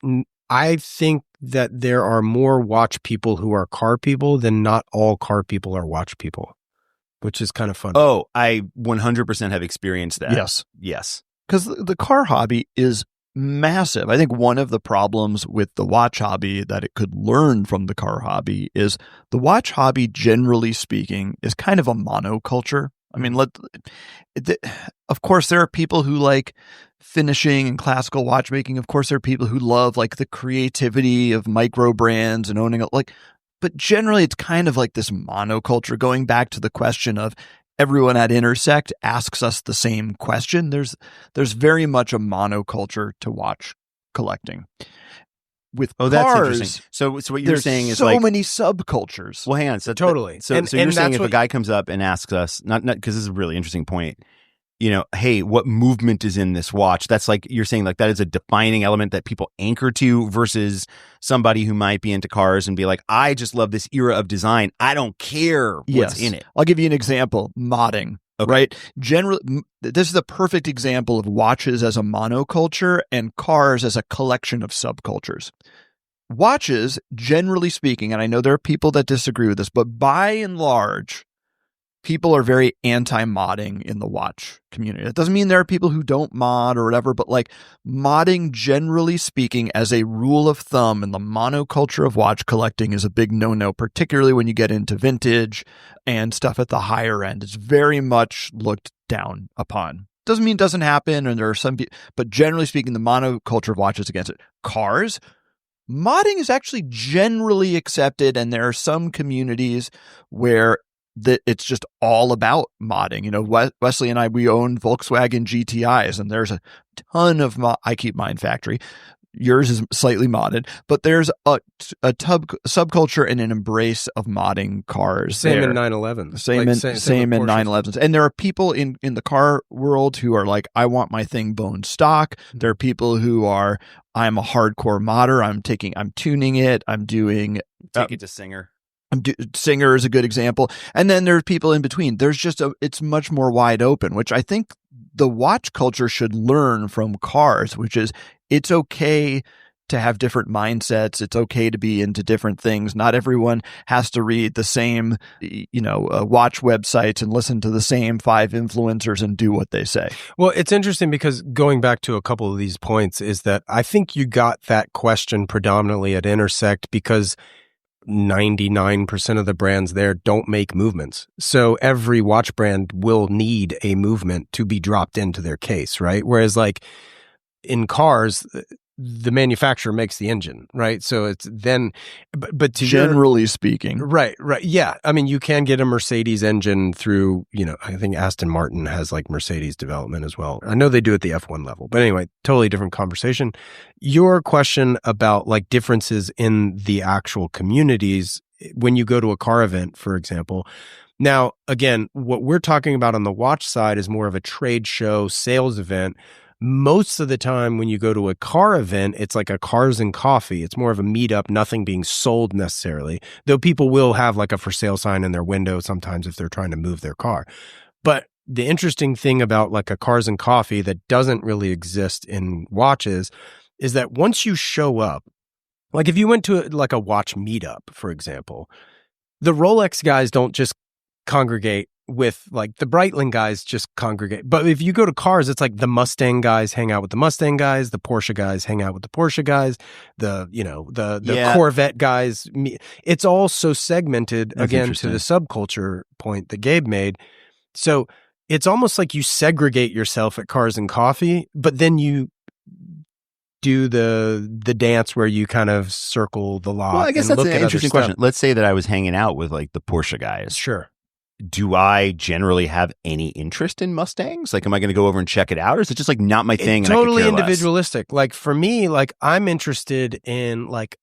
I think that there are more watch people who are car people than not all car people are watch people, which is kind of fun. Oh, I 100% have experienced that. Yes. Because the car hobby is massive. I think one of the problems with the watch hobby that it could learn from the car hobby is the watch hobby, generally speaking, is kind of a monoculture. I mean, of course, there are people who like finishing and classical watchmaking. Of course, there are people who love like the creativity of micro brands and owning but generally it's kind of like this monoculture. Going back to the question of everyone at Intersect asks us the same question. There's very much a monoculture to watch collecting. With cars, that's interesting. So what you're saying is so many subcultures. Well, hang on. So totally. So you're saying if a guy comes up and asks us, not because this is a really interesting point, hey, what movement is in this watch? That's like, you're saying like that is a defining element that people anchor to, versus somebody who might be into cars and be like, I just love this era of design. I don't care what's in it. I'll give you an example. Modding. Okay. Right? Generally, this is the perfect example of watches as a monoculture and cars as a collection of subcultures. Watches, generally speaking, and I know there are people that disagree with this, but by and large, people are very anti-modding in the watch community. It doesn't mean there are people who don't mod or whatever, but like modding, generally speaking, as a rule of thumb in the monoculture of watch collecting is a big no-no, particularly when you get into vintage and stuff at the higher end. It's very much looked down upon. Doesn't mean it doesn't happen, and there are some people, but generally speaking, the monoculture of watch is against it. Cars, modding is actually generally accepted, and there are some communities where that it's just all about modding. Wesley and I own Volkswagen GTIs, and there's a ton of I keep mine factory. Yours is slightly modded, but there's a subculture and an embrace of modding cars. Same in 911. Same in 911s. And there are people in the car world who are like, I want my thing bone stock. There are people who are, I'm a hardcore modder. I'm tuning it. I'm doing take it to Singer. Singer is a good example. And then there's people in between. There's just it's much more wide open, which I think the watch culture should learn from cars, which is it's okay to have different mindsets. It's okay to be into different things. Not everyone has to read the same, watch websites and listen to the same 5 influencers and do what they say. Well, it's interesting because going back to a couple of these points is that I think you got that question predominantly at Intersect because 99% of the brands there don't make movements. So every watch brand will need a movement to be dropped into their case, right? Whereas like in cars, the manufacturer makes the engine, right? So it's then, but to generally speaking, right, yeah. I mean, you can get a Mercedes engine through, I think Aston Martin has like Mercedes development as well. I know they do at the F1 level, but anyway, totally different conversation. Your question about like differences in the actual communities when you go to a car event, for example. Now, again, what we're talking about on the watch side is more of a trade show sales event. Most of the time when you go to a car event, it's like a cars and coffee. It's more of a meetup, nothing being sold necessarily, though people will have like a for sale sign in their window sometimes if they're trying to move their car. But the interesting thing about like a cars and coffee that doesn't really exist in watches is that once you show up, like if you went to like a watch meetup, for example, the Rolex guys don't just congregate with like the Breitling guys just congregate. But if you go to cars, it's like the Mustang guys hang out with the Mustang guys, the Porsche guys hang out with the Porsche guys, the Corvette guys. It's all so segmented. That's again to the subculture point that Gabe made. So it's almost like you segregate yourself at cars and coffee, but then you do the dance where you kind of circle the lot. Well, I guess that's an interesting question. Let's say that I was hanging out with like the Porsche guys. Sure. Do I generally have any interest in Mustangs? Like, am I going to go over and check it out? Or is it just like not my thing? It's totally individualistic. Like for me, like I'm interested in like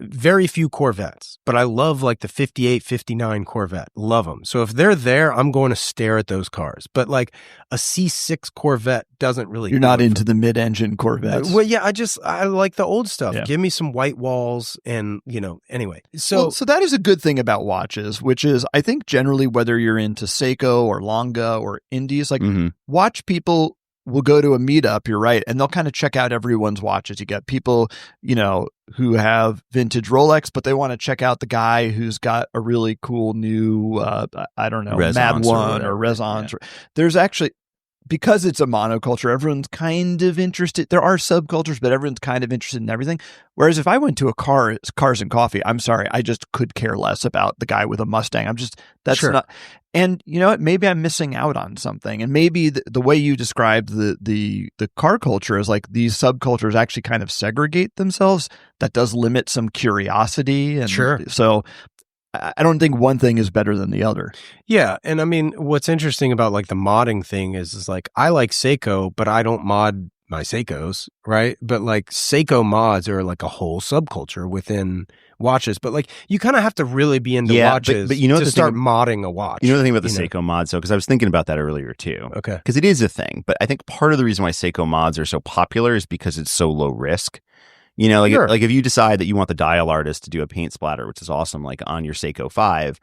very few Corvettes, but I love like the 58, 59 Corvette. Love them. So if they're there, I'm going to stare at those cars. But like a C6 Corvette doesn't really. You're not into the mid-engine Corvettes. Well, yeah, I like the old stuff. Yeah. Give me some white walls and, anyway. So that is a good thing about watches, which is I think generally whether you're into Seiko or Longa or Indies, like watch people will go to a meetup, you're right, and they'll kind of check out everyone's watches. You get people, who have vintage Rolex, but they want to check out the guy who's got a really cool new, Mad One or Resonance. Yeah. There's actually, because it's a monoculture, everyone's kind of interested. There are subcultures, but everyone's kind of interested in everything. Whereas if I went to a cars and coffee, I'm sorry, I just could care less about the guy with a Mustang. That's not. And you know what? Maybe I'm missing out on something. And maybe the way you described the car culture is like these subcultures actually kind of segregate themselves. That does limit some curiosity. And sure. So I don't think one thing is better than the other. Yeah. And I mean, what's interesting about like the modding thing is like I like Seiko, but I don't mod my Seikos, right? But like Seiko mods are like a whole subculture within watches. But like you kind of have to really be into watches but to start modding a watch. You know the thing about the Seiko mods, though, because I was thinking about that earlier too. Okay. Because it is a thing. But I think part of the reason why Seiko mods are so popular is because it's so low risk. Sure. Like if you decide that you want the dial artist to do a paint splatter, which is awesome, like on your Seiko 5,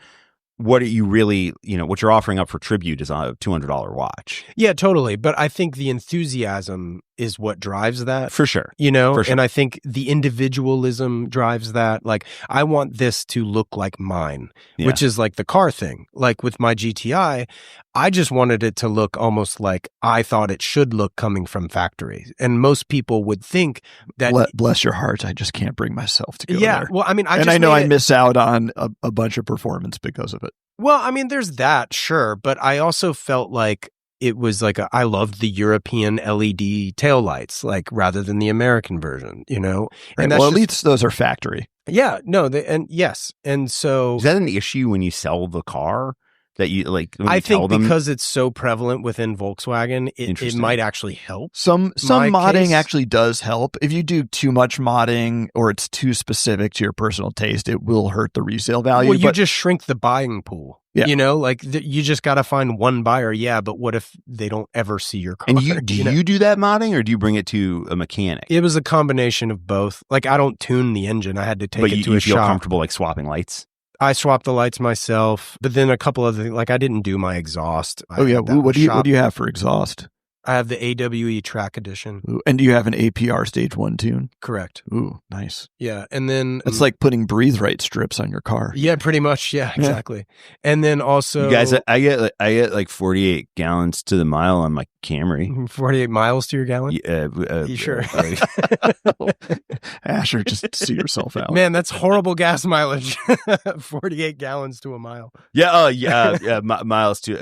what are you really, what you're offering up for tribute is a $200 watch. Yeah, totally. But I think the enthusiasm is what drives that. For sure. For sure. And I think the individualism drives that. Like, I want this to look like mine, which is like the car thing. Like with my GTI, I just wanted it to look almost like I thought it should look coming from factory. And most people would think that. Bless your heart, I just can't bring myself to go there. Yeah, well, I mean, I know I miss out on a bunch of performance because of it. Well, I mean, there's that, sure. But I also felt like it was like I loved the European LED taillights, like rather than the American version, Right. And well, at least those are factory. Yeah, no, yes. And so. Is that an issue when you sell the car? That you like? I think because it's so prevalent within Volkswagen, it might actually help. Some modding actually does help. If you do too much modding or it's too specific to your personal taste, it will hurt the resale value. Well, you just shrink the buying pool. Yeah. You just got to find one buyer. Yeah, but what if they don't ever see your car? And you do that modding, or do you bring it to a mechanic? It was a combination of both. Like I don't tune the engine. I had to take it to a shop. But you feel comfortable like swapping lights? I swapped the lights myself, but then a couple other things, like I didn't do my exhaust. What do you have for exhaust? I have the AWE Track Edition. Ooh, and do you have an APR Stage 1 tune? Correct. Ooh, nice. Yeah, and then... It's like putting breathe right strips on your car. Yeah, pretty much. Yeah, exactly. And then also... You guys, I get like 48 gallons to the mile on my Camry. 48 miles to your gallon? You sure? Asher, just see yourself out. Man, that's horrible gas mileage. 48 gallons to a mile. Yeah, miles to...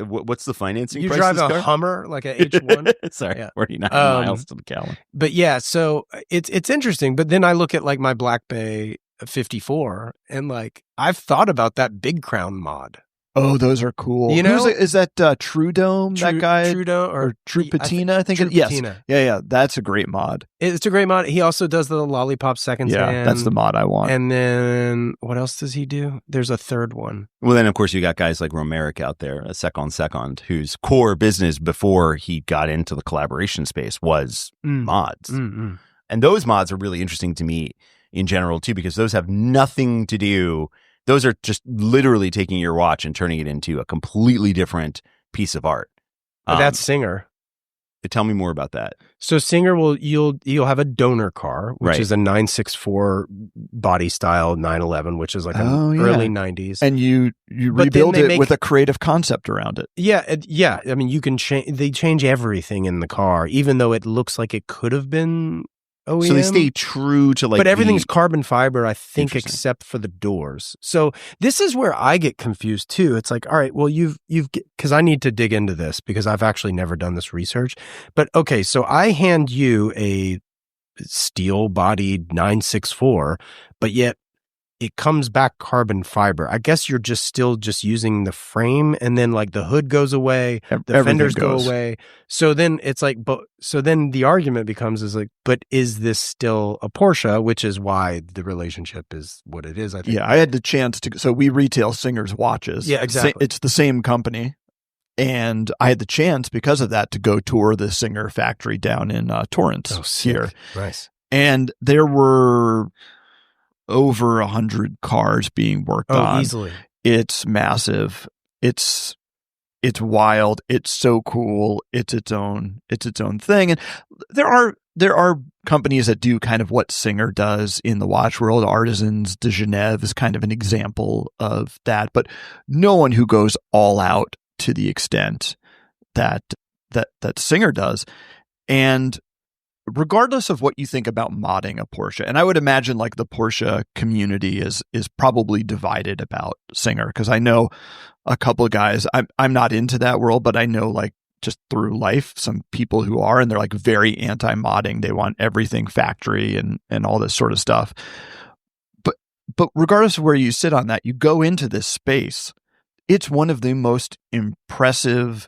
what's the financing you price drive of this a car? Hummer, like a Which one? Sorry, Yeah. 49 miles to the gallon. But yeah, so it's interesting. But then I look at like my Black Bay 54, and like I've thought about that Big Crown mod. Oh, those are cool. You know? Is that True Dome? That guy? True Dome or True Patina? I think True yes. Patina. Yeah. That's a great mod. It's a great mod. He also does the Lollipop Seconds Yeah, Hand. that's the mod I want. And then what else does he do? There's a third one. Well, then, of course, you got guys like Romeric out there, a Second, whose core business before he got into the collaboration space was mods. Mm-hmm. And those mods are really interesting to me in general, too, because those have nothing to do. Those are just literally taking your watch and turning it into a completely different piece of art. But that's Singer. Tell me more about that. So Singer you'll have a donor car, which is a 964 body style 911, which is like an early 90s. And you rebuild it with a creative concept around it. Yeah. I mean, you can they change everything in the car, even though it looks like it could have been OEM. So they stay true to like, but everything's carbon fiber, I think, except for the doors. So this is where I get confused too. It's like, all right, well, you've because I need to dig into this because I've actually never done this research. But okay, so I hand you a steel bodied 964, but yet it comes back carbon fiber. I guess you're still using the frame, and then like the hood goes away, the fenders go away. So then it's like, so then the argument becomes but is this still a Porsche? Which is why the relationship is what it is, I think. Yeah, I had the chance to, so we retail Singer's watches. Yeah, exactly. It's the same company. And I had the chance because of that to go tour the Singer factory down in Torrance here. Nice. And there were over 100 cars being worked on. Easily. It's massive. It's wild. It's so cool. It's its own thing. And there are companies that do kind of what Singer does in the watch world. Artisans de Genève is kind of an example of that, but no one who goes all out to the extent that Singer does. And regardless of what you think about modding a Porsche, and I would imagine like the Porsche community is probably divided about Singer, because I know a couple of guys, I'm not into that world, but I know like just through life some people who are, and they're like very anti-modding. They want everything factory and all this sort of stuff. But regardless of where you sit on that, you go into this space, it's one of the most impressive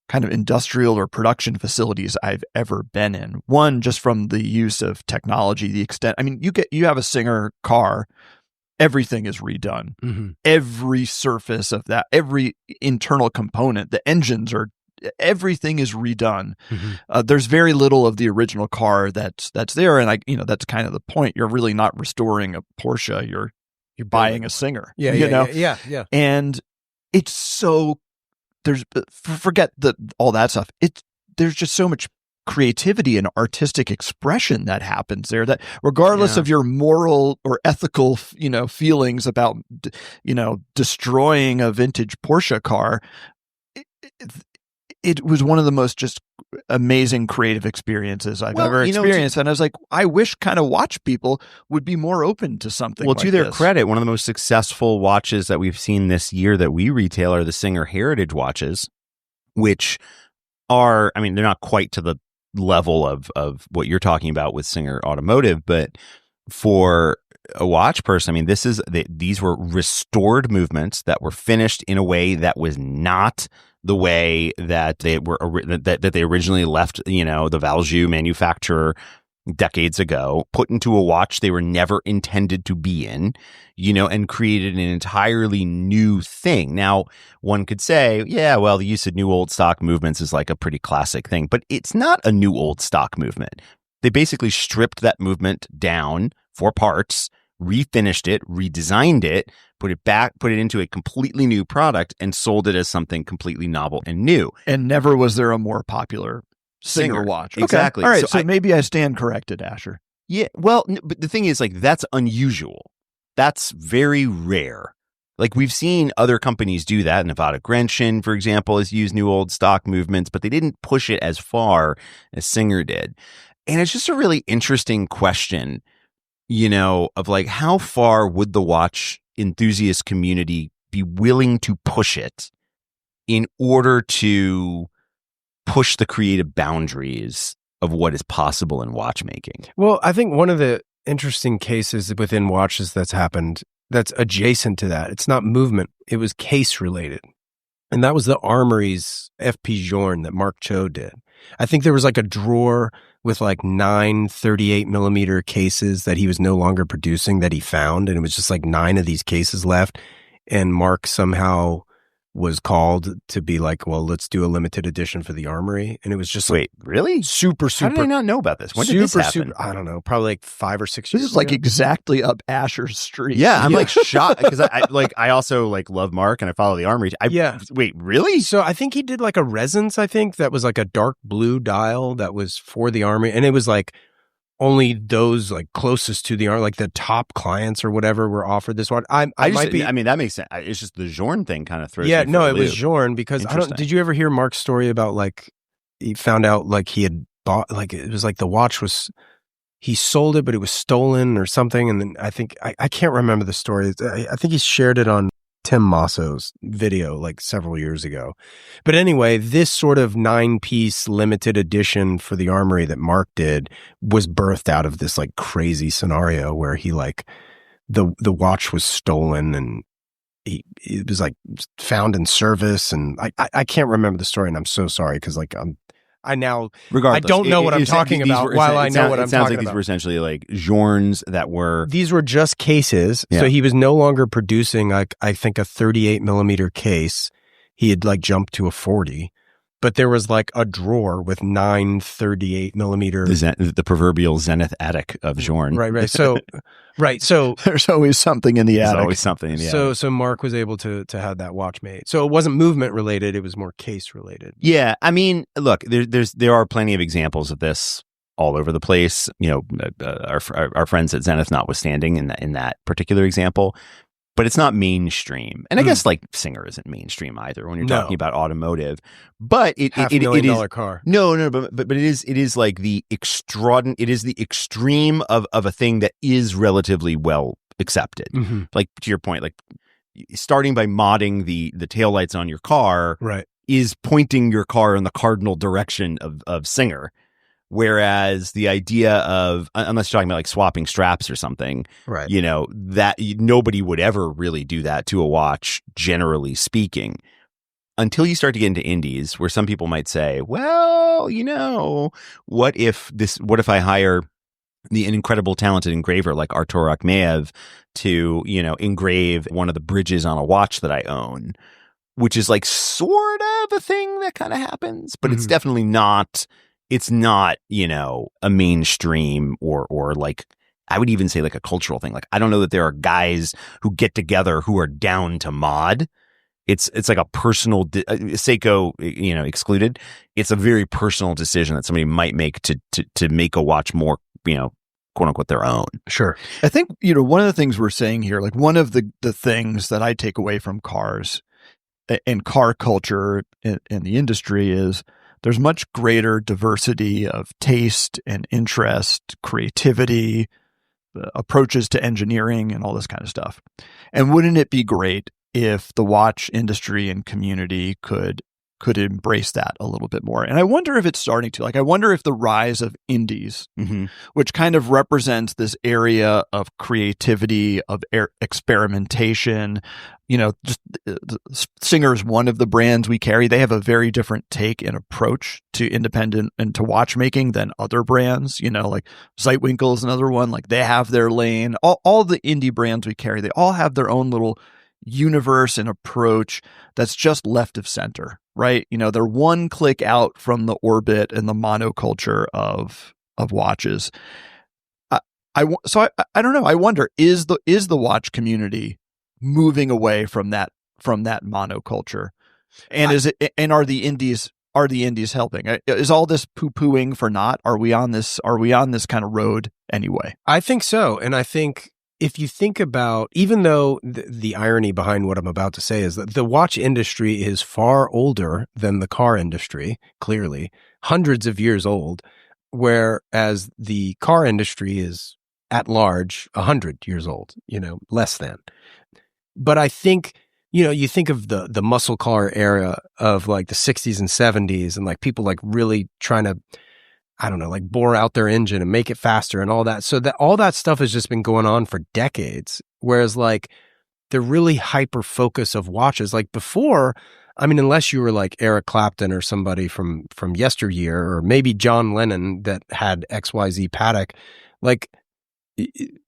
kind of industrial or production facilities I've ever been in. One, just from the use of technology, the extent. I mean, you have a Singer car, everything is redone. Mm-hmm. Every surface of that, every internal component, the engines everything is redone. Mm-hmm. There's very little of the original car that's there, and that's kind of the point. You're really not restoring a Porsche. You're buying a Singer. Yeah. And it's so. Forget all that stuff. There's just so much creativity and artistic expression that happens there, that regardless of your moral or ethical, feelings about, destroying a vintage Porsche car, it was one of the most just amazing creative experiences I've ever experienced. And I was like, I wish kind of watch people would be more open to something. Well, like to their this. credit, one of the most successful watches that we've seen this year that we retail are the Singer Heritage watches, which are, they're not quite to the level of what you're talking about with Singer Automotive, but for a watch person, these were restored movements that were finished in a way that was not the way that they were that they originally left, the Valjoux manufacturer decades ago, put into a watch they were never intended to be in, and created an entirely new thing. Now, one could say, yeah, well, the use of new old stock movements is like a pretty classic thing, but it's not a new old stock movement. They basically stripped that movement down for parts, refinished it, redesigned it, put it into a completely new product, and sold it as something completely novel and new. And never was there a more popular Singer watch. Exactly. Okay. All right. So maybe I stand corrected, Asher. Yeah. Well, but the thing is, like, that's unusual. That's very rare. Like, we've seen other companies do that. Nevada Grenchen, for example, has used new old stock movements, but they didn't push it as far as Singer did. And it's just a really interesting question, of like, how far would the watch enthusiast community be willing to push it in order to push the creative boundaries of what is possible in watchmaking. Well, I think one of the interesting cases within watches that's happened that's adjacent to that, it's not movement, it was case related. And that was the Armory's FP Journe that Mark Cho did. I think there was like a drawer with like 9 38 millimeter cases that he was no longer producing that he found. And it was just like 9 of these cases left. And Mark somehow was called to be like, well, let's do a limited edition for the Armory. And it was just Wait, really? super. How did I not know about this? When did this happen? I don't know, probably like 5 or 6 This years is like ago. exactly up Asher's street. Yeah, I'm like shocked because I also like love Mark and I follow the Armory. Wait, really? So I think he did like a resonance, I think, that was like a dark blue dial that was for the Armory. And it was like only those like closest to the Armory, like the top clients or whatever were offered this one. I mean, that makes sense. It's just the Journe thing kind of throws me for a it was loop. Journe because did you ever hear Mark's story about like he found out like he had bought, like it was like the watch was, he sold it, but it was stolen or something. And then I think, I can't remember the story. I think he shared it on Tim Masso's video like several years ago. But anyway, this sort of 9-piece limited edition for the Armory that Mark did was birthed out of this like crazy scenario where he like, the watch was stolen and it was like found in service. And I can't remember the story and I'm so sorry because like Regardless, I don't know what I'm talking about while I know what I'm talking about. It sounds like these were essentially like Journes that were... These were just cases. Yeah. So he was no longer producing, like, I think a 38 millimeter case. He had like jumped to a 40. But there was like a drawer with 9 38 millimeter. The proverbial zenith attic of Journe. Right. So, So there's always something in the attic. There's always something in the attic. So Mark was able to have that watch made. So it wasn't movement related. It was more case related. Yeah. I mean, look, there are plenty of examples of this all over the place. You know, our friends at Zenith notwithstanding in that particular example. But it's not mainstream. And I guess like Singer isn't mainstream either when you're talking about automotive. But it is car. No, but it is like the extreme of a thing that is relatively well accepted. Mm-hmm. Like to your point, like starting by modding the taillights on your car is pointing your car in the cardinal direction of Singer. Whereas the idea of, unless you're talking about like swapping straps or something, you know, that nobody would ever really do that to a watch, generally speaking, until you start to get into indies where some people might say, well, you know, what if I hire the incredible talented engraver like Artur Akhmaev to, you know, engrave one of the bridges on a watch that I own, which is like sort of a thing that kind of happens, but it's definitely not. It's not, you know, a mainstream or like, I would even say like a cultural thing. Like, I don't know that there are guys who get together who are down to mod. It's like a personal, Seiko, you know, excluded. It's a very personal decision that somebody might make to make a watch more, you know, quote unquote, their own. Sure. I think, you know, one of the things we're saying here, like one of the things that I take away from cars and car culture in the industry is there's much greater diversity of taste and interest, creativity, approaches to engineering, and all this kind of stuff. And wouldn't it be great if the watch industry and community could embrace that a little bit more? And I wonder if it's starting to. Like, I wonder if the rise of indies, which kind of represents this area of creativity, of experimentation, you know, just Singer is one of the brands we carry. They have a very different take and approach to independent and to watchmaking than other brands. You know, like Zeitwinkel is another one. Like, they have their lane. All the indie brands we carry, they all have their own little universe and approach that's just left of center, right? You know, they're one click out from the orbit and the monoculture of watches. I don't know. I wonder, is the watch community moving away from that monoculture? And are the indies helping? Is all this poo-pooing for naught? Are we on this kind of road anyway? I think so. And I think if you think about, even though the irony behind what I'm about to say is that the watch industry is far older than the car industry, clearly, hundreds of years old, whereas the car industry is at large 100 years old, you know, less than. But I think you think of the muscle car era of like the 60s and 70s and like people like really trying to, I don't know, like bore out their engine and make it faster and all that. So that all that stuff has just been going on for decades. Whereas like the really hyper focus of watches, like before, I mean, unless you were like Eric Clapton or somebody from yesteryear, or maybe John Lennon that had XYZ Patek, like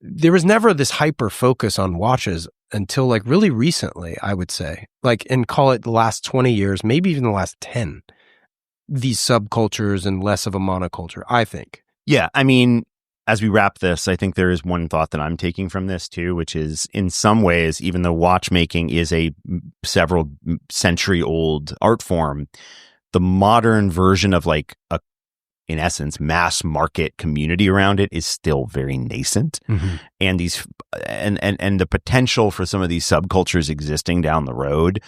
there was never this hyper focus on watches until like really recently, I would say, like, and call it the last 20 years, maybe even the last 10, these subcultures and less of a monoculture, I think. Yeah. I mean, as we wrap this, I think there is one thought that I'm taking from this too, which is in some ways, even though watchmaking is a several century old art form, the modern version of like in essence, mass market community around it is still very nascent. Mm-hmm. And and the potential for some of these subcultures existing down the road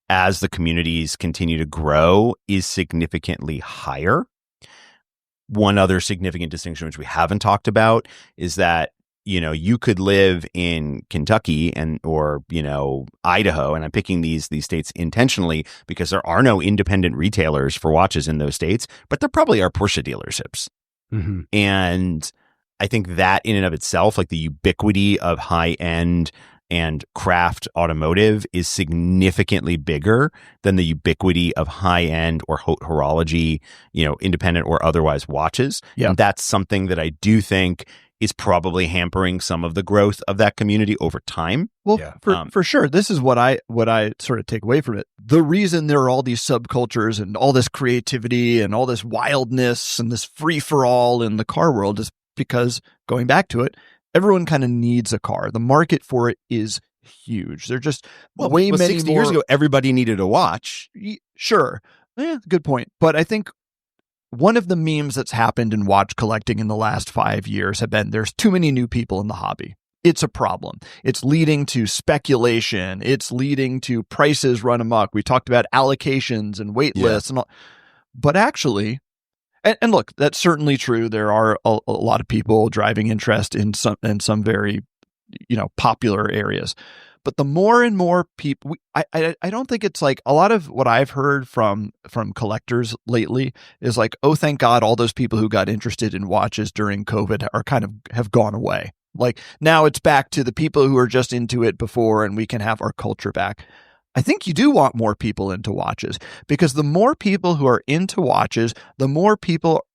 as the communities continue to grow is significantly higher. One other significant distinction, which we haven't talked about, is that, you could live in Kentucky or Idaho, and I'm picking these states intentionally because there are no independent retailers for watches in those states, but there probably are Porsche dealerships. Mm-hmm. And I think that in and of itself, like the ubiquity of high end and craft automotive is significantly bigger than the ubiquity of high end or haute horology, independent or otherwise watches. Yeah. And that's something that I do think is probably hampering some of the growth of that community over time. Well, Yeah. for sure. This is what I sort of take away from it. The reason there are all these subcultures and all this creativity and all this wildness and this free for all in the car world is because, going back to it, everyone kind of needs a car. The market for it is huge. They're just way many 60 years ago, everybody needed a watch. Sure. Yeah, good point. But I think one of the memes that's happened in watch collecting in the last 5 years have been there's too many new people in the hobby. It's a problem. It's leading to speculation. It's leading to prices run amok. We talked about allocations and wait lists and all. But actually, and look, that's certainly true. There are a lot of people driving interest in some very, popular areas. But the more and more people, I don't think it's like a lot of what I've heard from collectors lately is like, oh, thank God, all those people who got interested in watches during COVID are kind of have gone away. Like now it's back to the people who were just into it before, and we can have our culture back. I think you do want more people into watches, because the more people who are into watches, the more people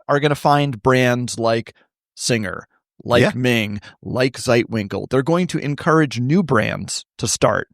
are going to find brands like Singer, like Ming, like Zeitwinkel. They're going to encourage new brands to start.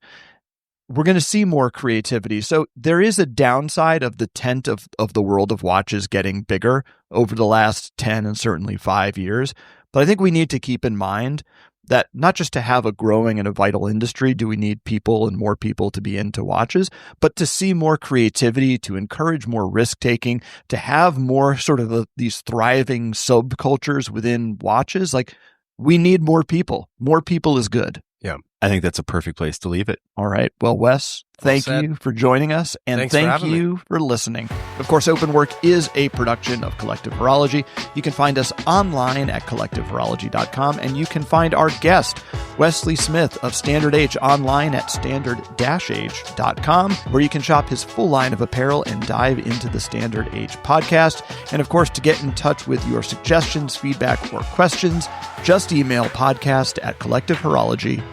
We're going to see more creativity. So there is a downside of the tent of the world of watches getting bigger over the last 10 and certainly 5 years. But I think we need to keep in mind that not just to have a growing and a vital industry do we need people and more people to be into watches, but to see more creativity, to encourage more risk-taking, to have more sort of these thriving subcultures within watches. Like, we need more people. More people is good. Yeah. I think that's a perfect place to leave it. All right. Well, Wes, thank you for joining us, and thank you for listening. Of course, Open Work is a production of Collective Horology. You can find us online at collectivehorology.com, and you can find our guest, Wesley Smith of Standard H, online at standard-h.com, where you can shop his full line of apparel and dive into the Standard H podcast. And of course, to get in touch with your suggestions, feedback, or questions, just email podcast@collectivehorology.com.